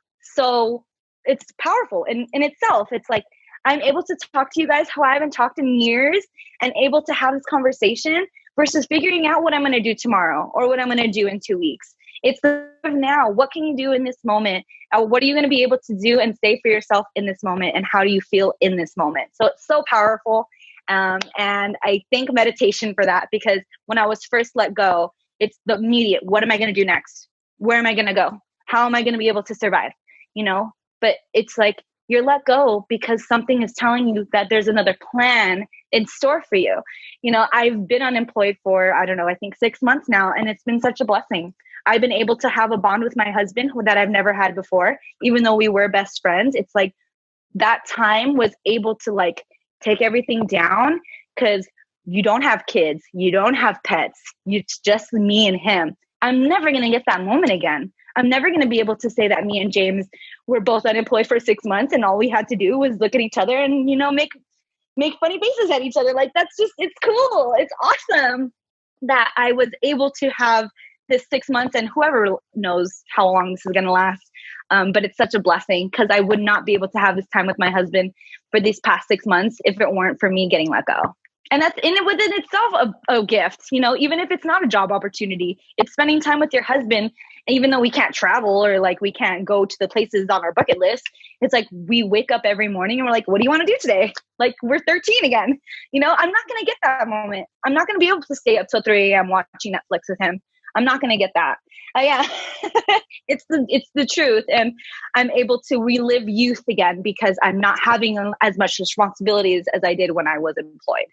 it's powerful in itself. It's like, I'm able to talk to you guys how I haven't talked in years and able to have this conversation versus figuring out what I'm going to do tomorrow or what I'm going to do in 2 weeks. It's the now. What can you do in this moment? What are you going to be able to do and say for yourself in this moment? And how do you feel in this moment? So it's so powerful. And I thank meditation for that, because when I was first let go, it's the immediate, what am I going to do next? Where am I going to go? How am I going to be able to survive? But it's like, you're let go because something is telling you that there's another plan in store for you. I've been unemployed for, I think 6 months now, and it's been such a blessing. I've been able to have a bond with my husband that I've never had before, even though we were best friends. It's like that time was able to like take everything down, because you don't have kids, you don't have pets, it's just me and him. I'm never going to get that moment again. I'm never going to be able to say that me and James were both unemployed for 6 months and all we had to do was look at each other and, make funny faces at each other. Like, it's cool. It's awesome that I was able to have this 6 months, and whoever knows how long this is going to last. But it's such a blessing, because I would not be able to have this time with my husband for these past 6 months if it weren't for me getting let go. And that's within itself a gift, even if it's not a job opportunity, it's spending time with your husband. And even though we can't travel or like we can't go to the places on our bucket list, it's like we wake up every morning and we're like, what do you want to do today? Like, we're 13 again. I'm not going to get that moment. I'm not going to be able to stay up till 3 a.m. watching Netflix with him. I'm not going to get that. Yeah, it's the truth. And I'm able to relive youth again because I'm not having as much responsibilities as I did when I was employed.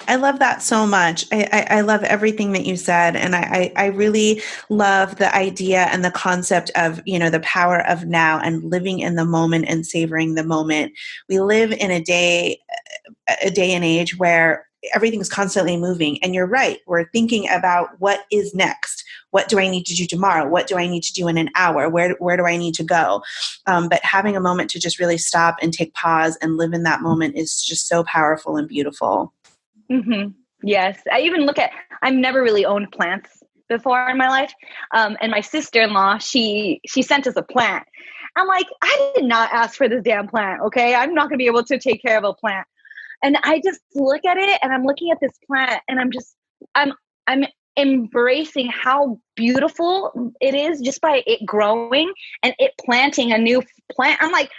I love that so much. I love everything that you said. And I really love the idea and the concept of, the power of now and living in the moment and savoring the moment. We live in a day and age where everything's constantly moving. And you're right. We're thinking about what is next. What do I need to do tomorrow? What do I need to do in an hour? Where do I need to go? But having a moment to just really stop and take pause and live in that moment is just so powerful and beautiful. Mm-hmm. Yes. I've never really owned plants before in my life. And my sister-in-law, she sent us a plant. I'm like, I did not ask for this damn plant. Okay. I'm not going to be able to take care of a plant. And I just look at it and I'm looking at this plant and I'm embracing how beautiful it is just by it growing and it planting a new plant. I'm like,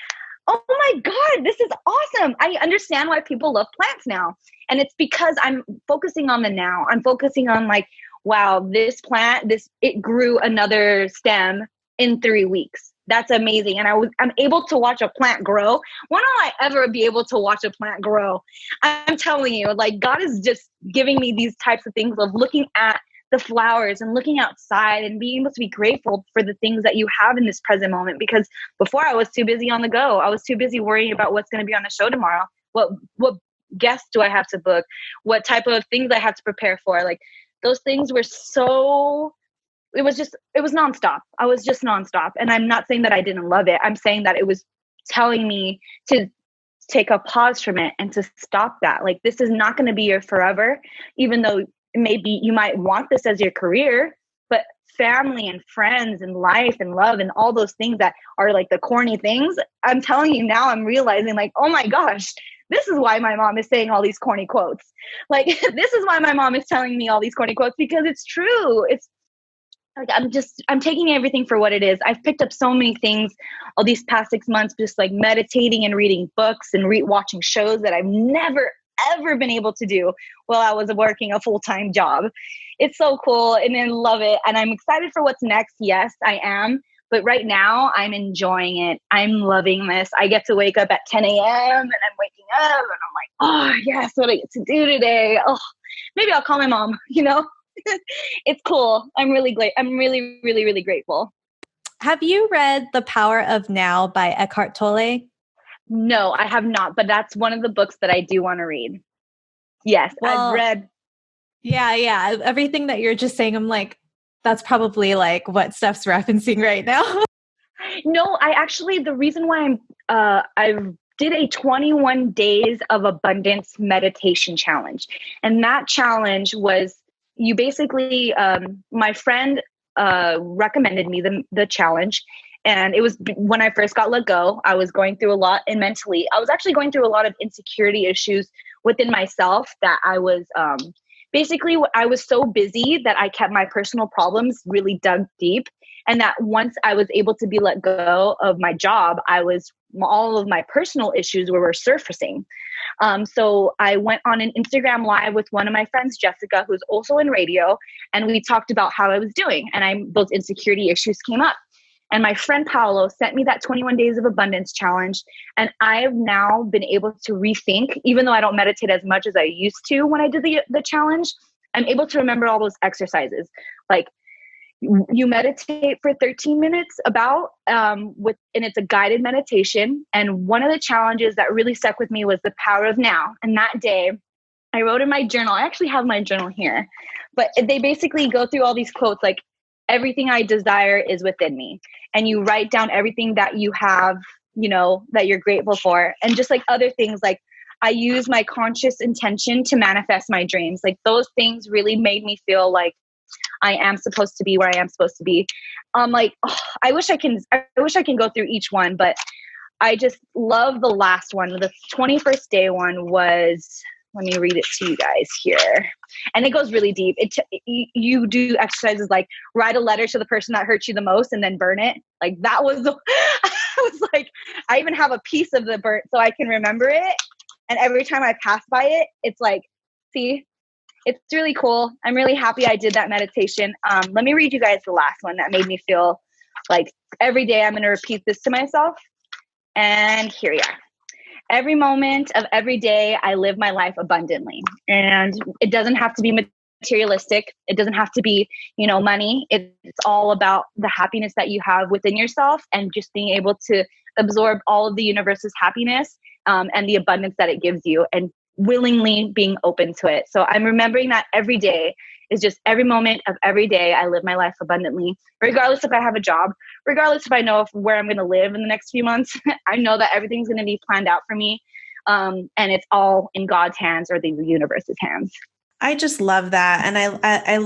oh my God, this is awesome. I understand why people love plants now. And it's because I'm focusing on the now. I'm focusing on like, wow, this plant, it grew another stem in 3 weeks. That's amazing. And I'm able to watch a plant grow. When will I ever be able to watch a plant grow? I'm telling you, like God is just giving me these types of things of looking at the flowers and looking outside and being able to be grateful for the things that you have in this present moment. Because before I was too busy on the go. I was too busy worrying about what's going to be on the show tomorrow. What guests do I have to book? What type of things I have to prepare for? Like those things were it was nonstop. I was just nonstop. And I'm not saying that I didn't love it. I'm saying that it was telling me to take a pause from it and to stop that. Like, this is not going to be your forever, even though maybe you might want this as your career, but family and friends and life and love and all those things that are like the corny things. I'm telling you now, I'm realizing like, oh my gosh, this is why my mom is saying all these corny quotes. Like, this is why my mom is telling me all these corny quotes, because it's true. It's like, I'm taking everything for what it is. I've picked up so many things all these past 6 months, just like meditating and reading books and watching shows that I've never, ever been able to do while I was working a full-time job. It's so cool and I love it. And I'm excited for what's next. Yes, I am. But right now I'm enjoying it. I'm loving this. I get to wake up at 10 a.m. and I'm waking up and I'm like, oh yes, what I get to do today. Oh, maybe I'll call my mom, It's cool. I'm really great. I'm really, really, really grateful. Have you read The Power of Now by Eckhart Tolle? No, I have not, but that's one of the books that I do want to read. Yes, well, I've read. Yeah. Everything that you're just saying, I'm like, that's probably like what Steph's referencing right now. No, the reason why I did a 21 days of abundance meditation challenge. And that challenge was, you basically, my friend recommended me the challenge. And it was when I first got let go. I was going through a lot, and mentally, I was actually going through a lot of insecurity issues within myself that I was basically, I was so busy that I kept my personal problems really dug deep. And that once I was able to be let go of my job, all of my personal issues were surfacing. So I went on an Instagram live with one of my friends, Jessica, who's also in radio. And we talked about how I was doing. And those insecurity issues came up. And my friend Paolo sent me that 21 days of abundance challenge. And I've now been able to rethink, even though I don't meditate as much as I used to when I did the challenge, I'm able to remember all those exercises. Like, you meditate for 13 minutes and it's a guided meditation. And one of the challenges that really stuck with me was the power of now. And that day I wrote in my journal, I actually have my journal here, but they basically go through all these quotes, like, everything I desire is within me. And you write down everything that you have, that you're grateful for. And just like other things, like, I use my conscious intention to manifest my dreams. Like, those things really made me feel like I am supposed to be where I am supposed to be. I wish I can go through each one, but I just love the last one. The 21st day one was, let me read it to you guys here. And it goes really deep. You do exercises like write a letter to the person that hurt you the most and then burn it. Like, that was, I was like, I even have a piece of the burnt so I can remember it. And every time I pass by it, it's like, see, it's really cool. I'm really happy I did that meditation. Let me read you guys the last one that made me feel like every day I'm going to repeat this to myself. And here we are. Every moment of every day, I live my life abundantly. And it doesn't have to be materialistic. It doesn't have to be, money. It's all about the happiness that you have within yourself and just being able to absorb all of the universe's happiness and the abundance that it gives you and willingly being open to it. So I'm remembering that every day is just every moment of every day I live my life abundantly, regardless if I have a job, regardless if I know where I'm going to live in the next few months. I know that everything's going to be planned out for me. And it's all in God's hands or the universe's hands. I just love that. And I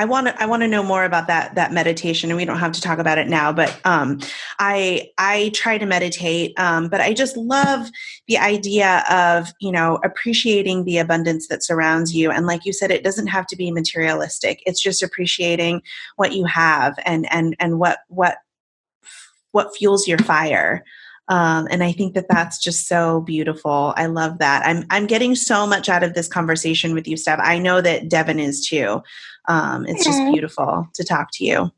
want to know more about that meditation, and we don't have to talk about it now, but I try to meditate. But I just love the idea of, appreciating the abundance that surrounds you. And like you said, it doesn't have to be materialistic. It's just appreciating what you have and what fuels your fire. And I think that that's just so beautiful. I love that. I'm getting so much out of this conversation with you, Steph. I know that Devin is too. It's just beautiful to talk to you.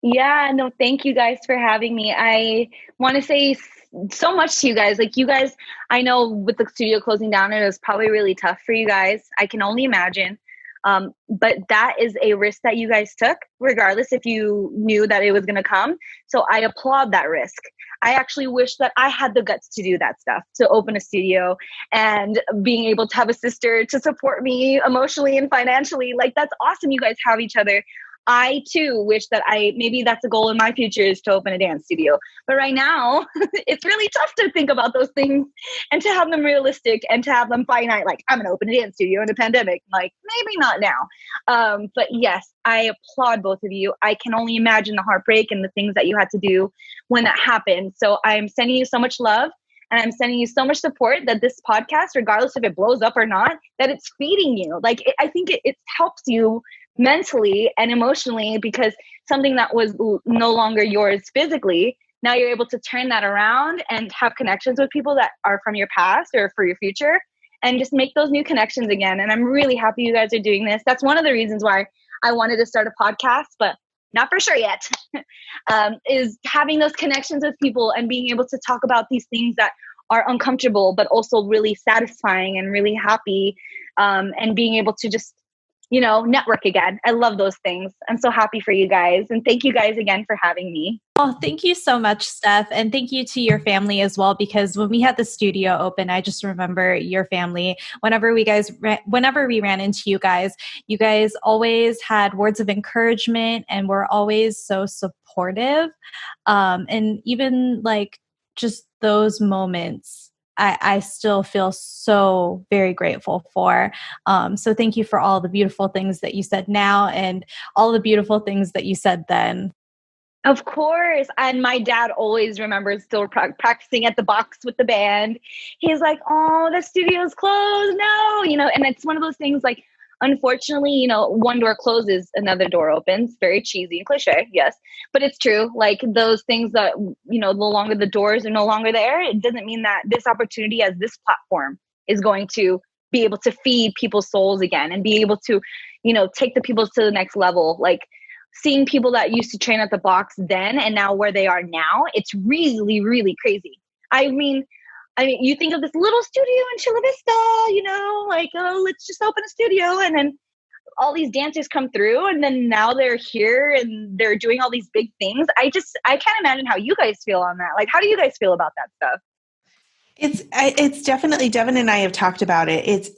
Yeah, no, thank you guys for having me. I want to say so much to you guys. Like, you guys, I know with the studio closing down, it was probably really tough for you guys. I can only imagine. But that is a risk that you guys took, regardless if you knew that it was going to come. So I applaud that risk. I actually wish that I had the guts to do that stuff, to open a studio and being able to have a sister to support me emotionally and financially. Like, that's awesome. You guys have each other. I too wish that maybe that's a goal in my future, is to open a dance studio. But right now it's really tough to think about those things and to have them realistic and to have them finite. Like, I'm going to open a dance studio in a pandemic. Like, maybe not now. But yes, I applaud both of you. I can only imagine the heartbreak and the things that you had to do when that happened. So I'm sending you so much love. And I'm sending you so much support that this podcast, regardless if it blows up or not, that it's feeding you. Like, I think it helps you mentally and emotionally, because something that was no longer yours physically, now you're able to turn that around and have connections with people that are from your past or for your future, and just make those new connections again. And I'm really happy you guys are doing this. That's one of the reasons why I wanted to start a podcast, but not for sure yet, is having those connections with people and being able to talk about these things that are uncomfortable, but also really satisfying and really happy, and being able to just, network again. I love those things. I'm so happy for you guys. And thank you guys again for having me. Oh, thank you so much, Steph. And thank you to your family as well, because when we had the studio open, I just remember your family. Whenever we ran into you guys always had words of encouragement and were always so supportive. And even like just those moments, I still feel so very grateful for. So thank you for all the beautiful things that you said now and all the beautiful things that you said then. Of course. And my dad always remembers still practicing at the box with the band. He's like, oh, the studio's closed. No, and it's one of those things, like, unfortunately, one door closes, another door opens. Very cheesy and cliche, yes, but it's true. Like, those things that, the longer the doors are no longer there, it doesn't mean that this opportunity as this platform is going to be able to feed people's souls again and be able to, take the people to the next level. Like, seeing people that used to train at the box then and now where they are now, it's really, really crazy. I mean, you think of this little studio in Chula Vista, like, oh, let's just open a studio. And then all these dancers come through, and then now they're here and they're doing all these big things. I can't imagine how you guys feel on that. Like, how do you guys feel about that stuff? It's definitely, Devin and I have talked about it.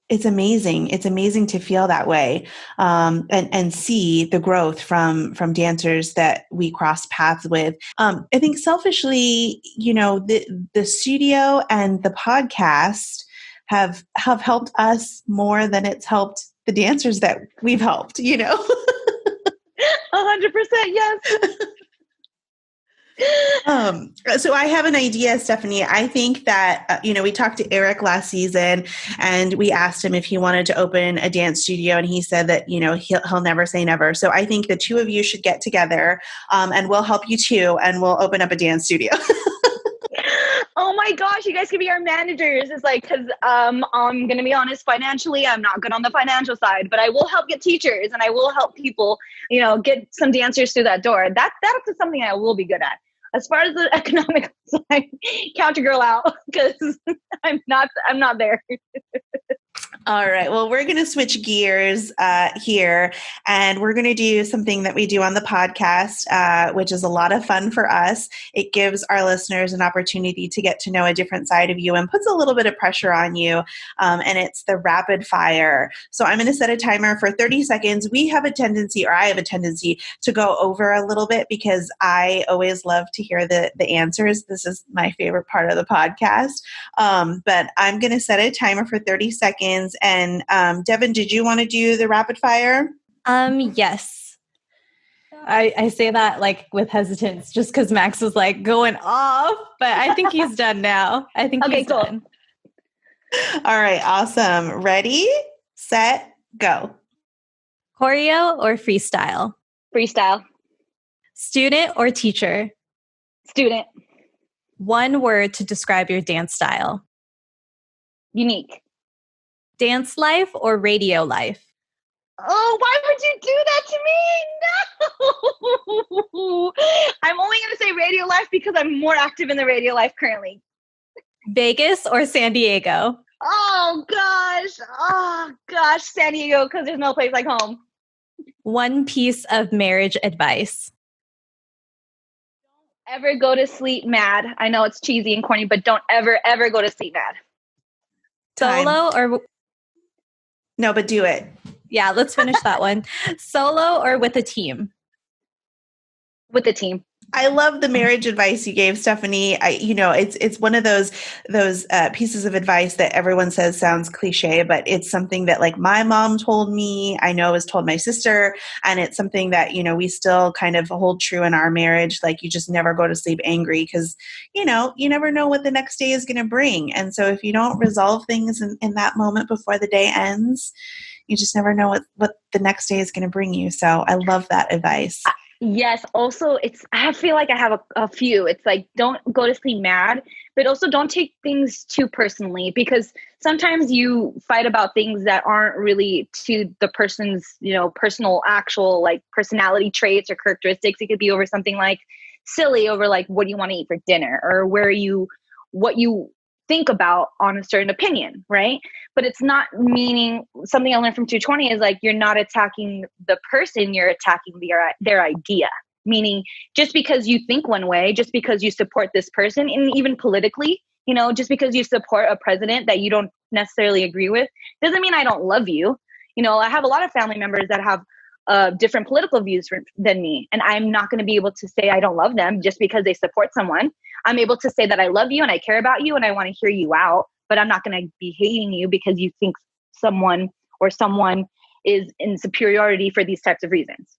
It's amazing. It's amazing to feel that way, and see the growth from dancers that we cross paths with. I think selfishly, the studio and the podcast have helped us more than it's helped the dancers that we've helped. 100%, yes. So I have an idea, Stephanie. I think that, we talked to Eric last season and we asked him if he wanted to open a dance studio, and he said that, he'll never say never. So I think the two of you should get together, and we'll help you too, and we'll open up a dance studio. Oh oh my gosh, you guys can be our managers. It's like, because I'm going to be honest, financially, I'm not good on the financial side, but I will help get teachers and I will help people, get some dancers through that door. That's something I will be good at. As far as the economic side, count your girl out, because I'm not there. All right. Well, we're going to switch gears here, and we're going to do something that we do on the podcast, which is a lot of fun for us. It gives our listeners an opportunity to get to know a different side of you and puts a little bit of pressure on you, and it's the rapid fire. So I'm going to set a timer for 30 seconds. I have a tendency to go over a little bit because I always love to hear the answers. This is my favorite part of the podcast. But I'm going to set a timer for 30 seconds. And Devin, did you want to do the rapid fire? Yes. I say that like with hesitance just because Max was like going off, but I think he's done now. I think he's done. All right. Awesome. Ready, set, go. Choreo or freestyle? Freestyle. Student or teacher? Student. One word to describe your dance style. Unique. Dance life or radio life? Oh, why would you do that to me? No. I'm only going to say radio life because I'm more active in the radio life currently. Vegas or San Diego? Oh, gosh. San Diego, because there's no place like home. One piece of marriage advice. Don't ever go to sleep mad. I know it's cheesy and corny, but don't ever, ever go to sleep mad. Solo or... No, but do it. Yeah, let's finish that one. Solo or with a team? With a team. I love the marriage advice you gave, Stephanie. It's one of those pieces of advice that everyone says sounds cliche, but it's something that like my mom told me, I know has told my sister, and it's something that, we still kind of hold true in our marriage. Like you just never go to sleep angry because, you never know what the next day is going to bring. And so if you don't resolve things in that moment before the day ends, you just never know what the next day is going to bring you. So I love that advice. Yes. Also, I feel like I have a few. It's like, don't go to sleep mad, but also don't take things too personally, because sometimes you fight about things that aren't really to the person's, personal, actual like personality traits or characteristics. It could be over something like silly, over like, what do you want to eat for dinner, or what you think about on a certain opinion, right? But it's not meaning, something I learned from 220 is like, you're not attacking the person, you're attacking their idea. Meaning just because you think one way, just because you support this person, and even politically, just because you support a president that you don't necessarily agree with, doesn't mean I don't love you. I have a lot of family members that have different political views than me. And I'm not going to be able to say I don't love them just because they support someone. I'm able to say that I love you and I care about you and I want to hear you out, but I'm not going to be hating you because you think someone is in superiority for these types of reasons.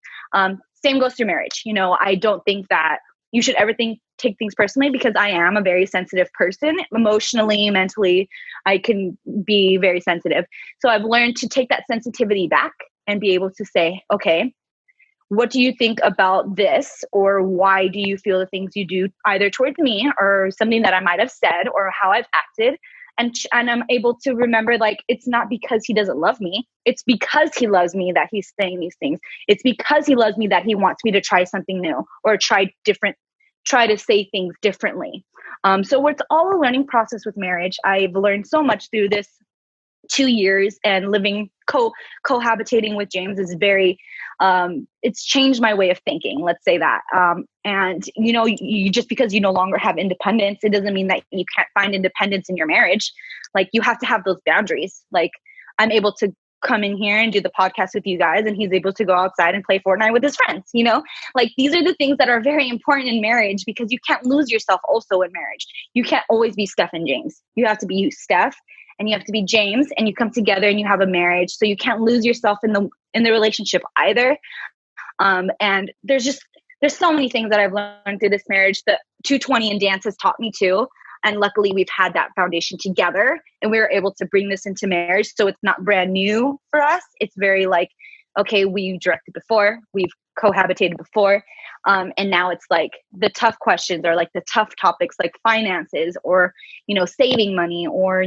Same goes through marriage. I don't think that you should ever take things personally, because I am a very sensitive person. Emotionally, mentally, I can be very sensitive. So I've learned to take that sensitivity back and be able to say, okay, what do you think about this? Or why do you feel the things you do either towards me or something that I might have said or how I've acted? And I'm able to remember, like, it's not because he doesn't love me. It's because he loves me that he's saying these things. It's because he loves me that he wants me to try something new or try to say things differently. So it's all a learning process with marriage. I've learned so much through this 2 years, and living cohabitating with James is very, it's changed my way of thinking. Let's say that. And you just because you no longer have independence, it doesn't mean that you can't find independence in your marriage. Like, you have to have those boundaries. Like, I'm able to come in here and do the podcast with you guys, and he's able to go outside and play Fortnite with his friends. Like, these are the things that are very important in marriage, because you can't lose yourself also in marriage. You can't always be Steph and James. You have to be you, Steph, and you have to be James, and you come together and you have a marriage. So you can't lose yourself in the relationship either. And there's so many things that I've learned through this marriage that 220 and dance has taught me too. And luckily we've had that foundation together, and we were able to bring this into marriage. So it's not brand new for us. It's very like, okay, we directed before, we've cohabitated before. And now it's like the tough questions or like the tough topics like finances or, saving money or,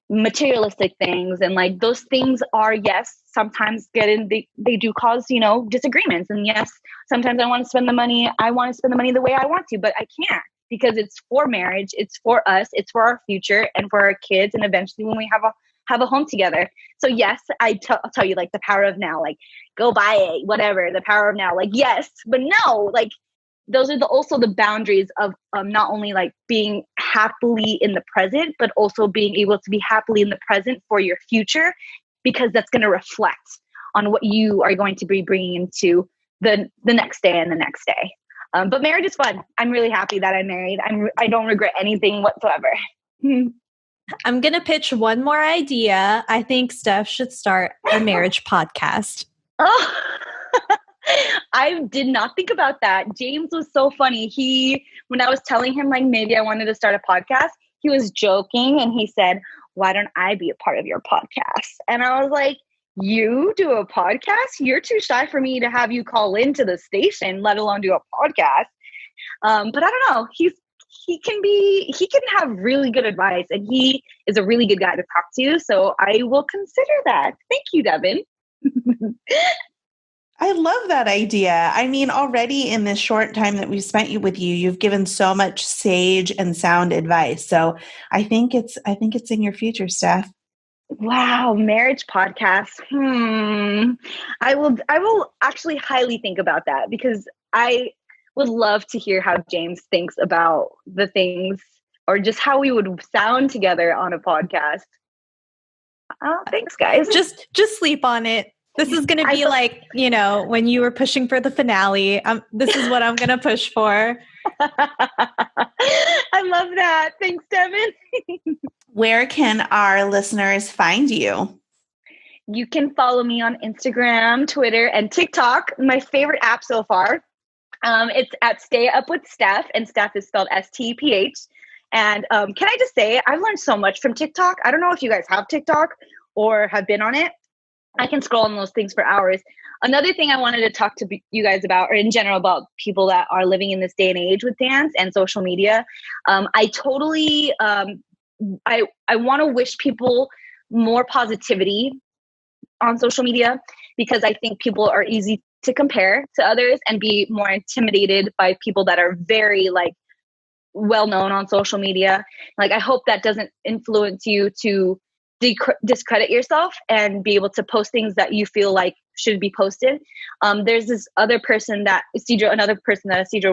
materialistic things. And like those things are, yes, sometimes they do cause, disagreements. And yes, sometimes I want to spend the money the way I want to, but I can't because it's for marriage. It's for us. It's for our future and for our kids. And eventually when we have a home together. So yes, I'll tell you like the power of now, like go buy it, whatever, the power of now, like, yes, but no, like those are also the boundaries of not only like being happily in the present, but also being able to be happily in the present for your future, because that's going to reflect on what you are going to be bringing into the next day and the next day. But marriage is fun. I'm really happy that I'm married. I don't regret anything whatsoever. I'm going to pitch one more idea. I think Steph should start a marriage podcast. Oh, I did not think about that. James was so funny. When I was telling him like maybe I wanted to start a podcast, he was joking and he said, "Why don't I be a part of your podcast?" And I was like, "You do a podcast? You're too shy for me to have you call into the station, let alone do a podcast." But I don't know. He can have really good advice, and he is a really good guy to talk to. So I will consider that. Thank you, Devin. I love that idea. I mean, already in this short time that we've spent with you, you've given so much sage and sound advice. So I think it's in your future, Steph. Wow, marriage podcast. I will actually highly think about that, because I would love to hear how James thinks about the things, or just how we would sound together on a podcast. Thanks, guys. Just sleep on it. This is going to be like, when you were pushing for the finale. This is what I'm going to push for. I love that. Thanks, Devin. Where can our listeners find you? You can follow me on Instagram, Twitter, and TikTok. My favorite app so far. It's at Stay Up with Steph, and Steph is spelled STEPH. And can I just say, I've learned so much from TikTok. I don't know if you guys have TikTok or have been on it. I can scroll on those things for hours. Another thing I wanted to talk to you guys about, or in general about people that are living in this day and age with dance and social media. I totally, I want to wish people more positivity on social media, because I think people are easy to compare to others and be more intimidated by people that are very like well known on social media. Like, I hope that doesn't influence you to discredit yourself and be able to post things that you feel like should be posted. There's this other person that Isidro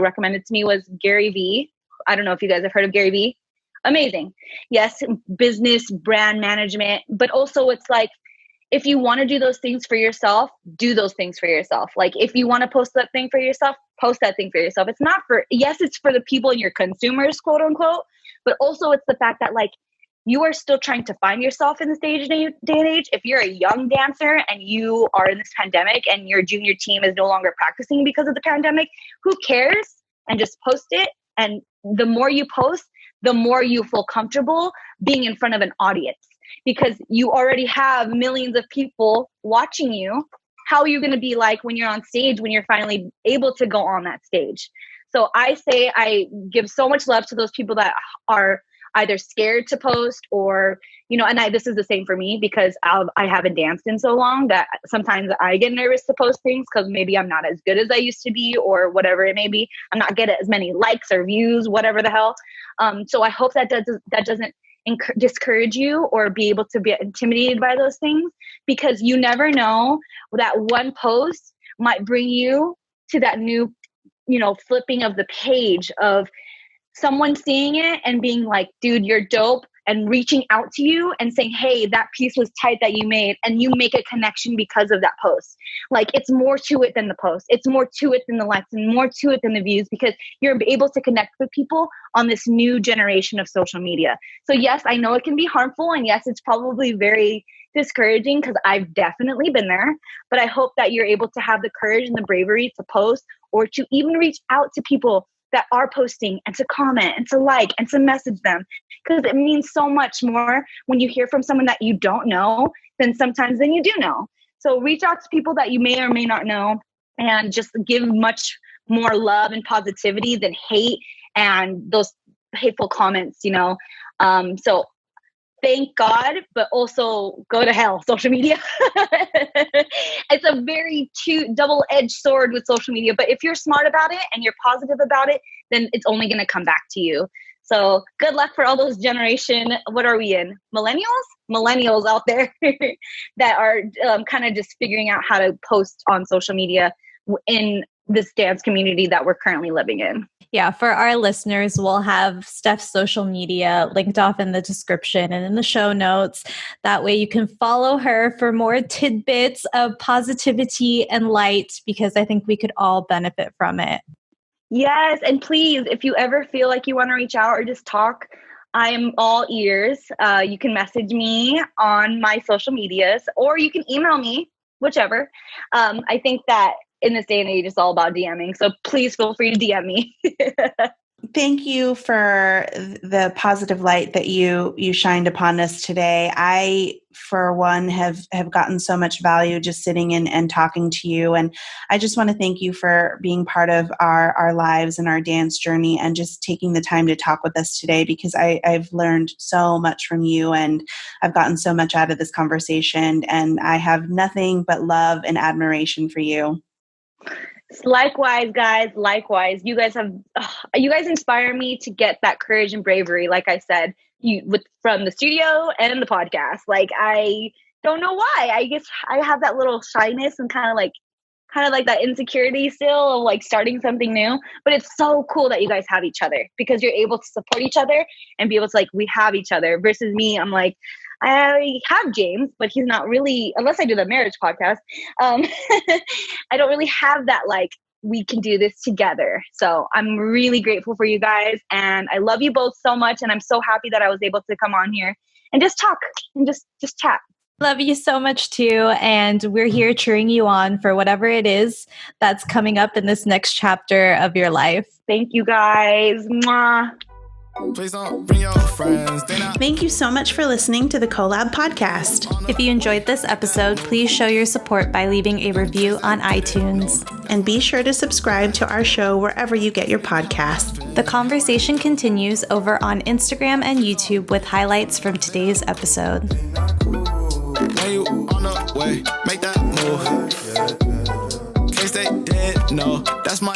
recommended to me was Garyvee. I don't know if you guys have heard of Garyvee. Amazing. Yes, business, brand management, but also it's like, if you want to do those things for yourself, do those things for yourself. Like, if you want to post that thing for yourself, post that thing for yourself. It's not it's for the people and your consumers, quote unquote, but also it's the fact that like, you are still trying to find yourself in this day and age. If you're a young dancer and you are in this pandemic and your junior team is no longer practicing because of the pandemic, who cares? And just post it. And the more you post, the more you feel comfortable being in front of an audience, because you already have millions of people watching you. How are you going to be like when you're on stage, when you're finally able to go on that stage? So I say I give so much love to those people that are either scared to post or, and this is the same for me, because I haven't danced in so long that sometimes I get nervous to post things because maybe I'm not as good as I used to be, or whatever it may be. I'm not getting as many likes or views, whatever the hell. So I hope that doesn't discourage you or be able to be intimidated by those things, because you never know, that one post might bring you to that new, flipping of the page of someone seeing it and being like, dude, you're dope, and reaching out to you and saying, hey, that piece was tight that you made, and you make a connection because of that post. Like, it's more to it than the post. It's more to it than the likes, and more to it than the views, because you're able to connect with people on this new generation of social media. So yes, I know it can be harmful, and yes, it's probably very discouraging, because I've definitely been there, but I hope that you're able to have the courage and the bravery to post, or to even reach out to people that are posting, and to comment and to like and to message them, because it means so much more when you hear from someone that you don't know than you do know. So reach out to people that you may or may not know, and just give much more love and positivity than hate and those hateful comments, So thank God, but also go to hell, social media. It's a very double-edged sword with social media. But if you're smart about it and you're positive about it, then it's only going to come back to you. So good luck for all those what are we in? Millennials out there that are kind of just figuring out how to post on social media in this dance community that we're currently living in. Yeah, for our listeners, we'll have Steph's social media linked off in the description and in the show notes. That way you can follow her for more tidbits of positivity and light, because I think we could all benefit from it. Yes, and please, if you ever feel like you want to reach out or just talk, I am all ears. You can message me on my social medias, or you can email me, whichever. I think that in this day and age, it's all about DMing. So please feel free to DM me. Thank you for the positive light that you shined upon us today. I, for one, have gotten so much value just sitting and talking to you. And I just want to thank you for being part of our lives and our dance journey and just taking the time to talk with us today, because I've learned so much from you and I've gotten so much out of this conversation. And I have nothing but love and admiration for you. Likewise, guys. Likewise, you guys inspire me to get that courage and bravery. Like I said, from the studio and the podcast. Like, I don't know why. I guess I have that little shyness and kind of like that insecurity still of like starting something new. But it's so cool that you guys have each other, because you're able to support each other and be able to we have each other. Versus me, I'm like, I have James, but he's not really, unless I do the marriage podcast. I don't really have that, we can do this together. So I'm really grateful for you guys, and I love you both so much. And I'm so happy that I was able to come on here and just talk and just chat. Love you so much too. And we're here cheering you on for whatever it is that's coming up in this next chapter of your life. Thank you guys. Mwah. Please don't bring your friends. Thank you so much for listening to the Collab podcast. If you enjoyed this episode, please show your support by leaving a review on iTunes. And be sure to subscribe to our show wherever you get your podcast. The conversation continues over on Instagram and YouTube with highlights from today's episode. When you on the way, make that move. In case they didn't know, that's my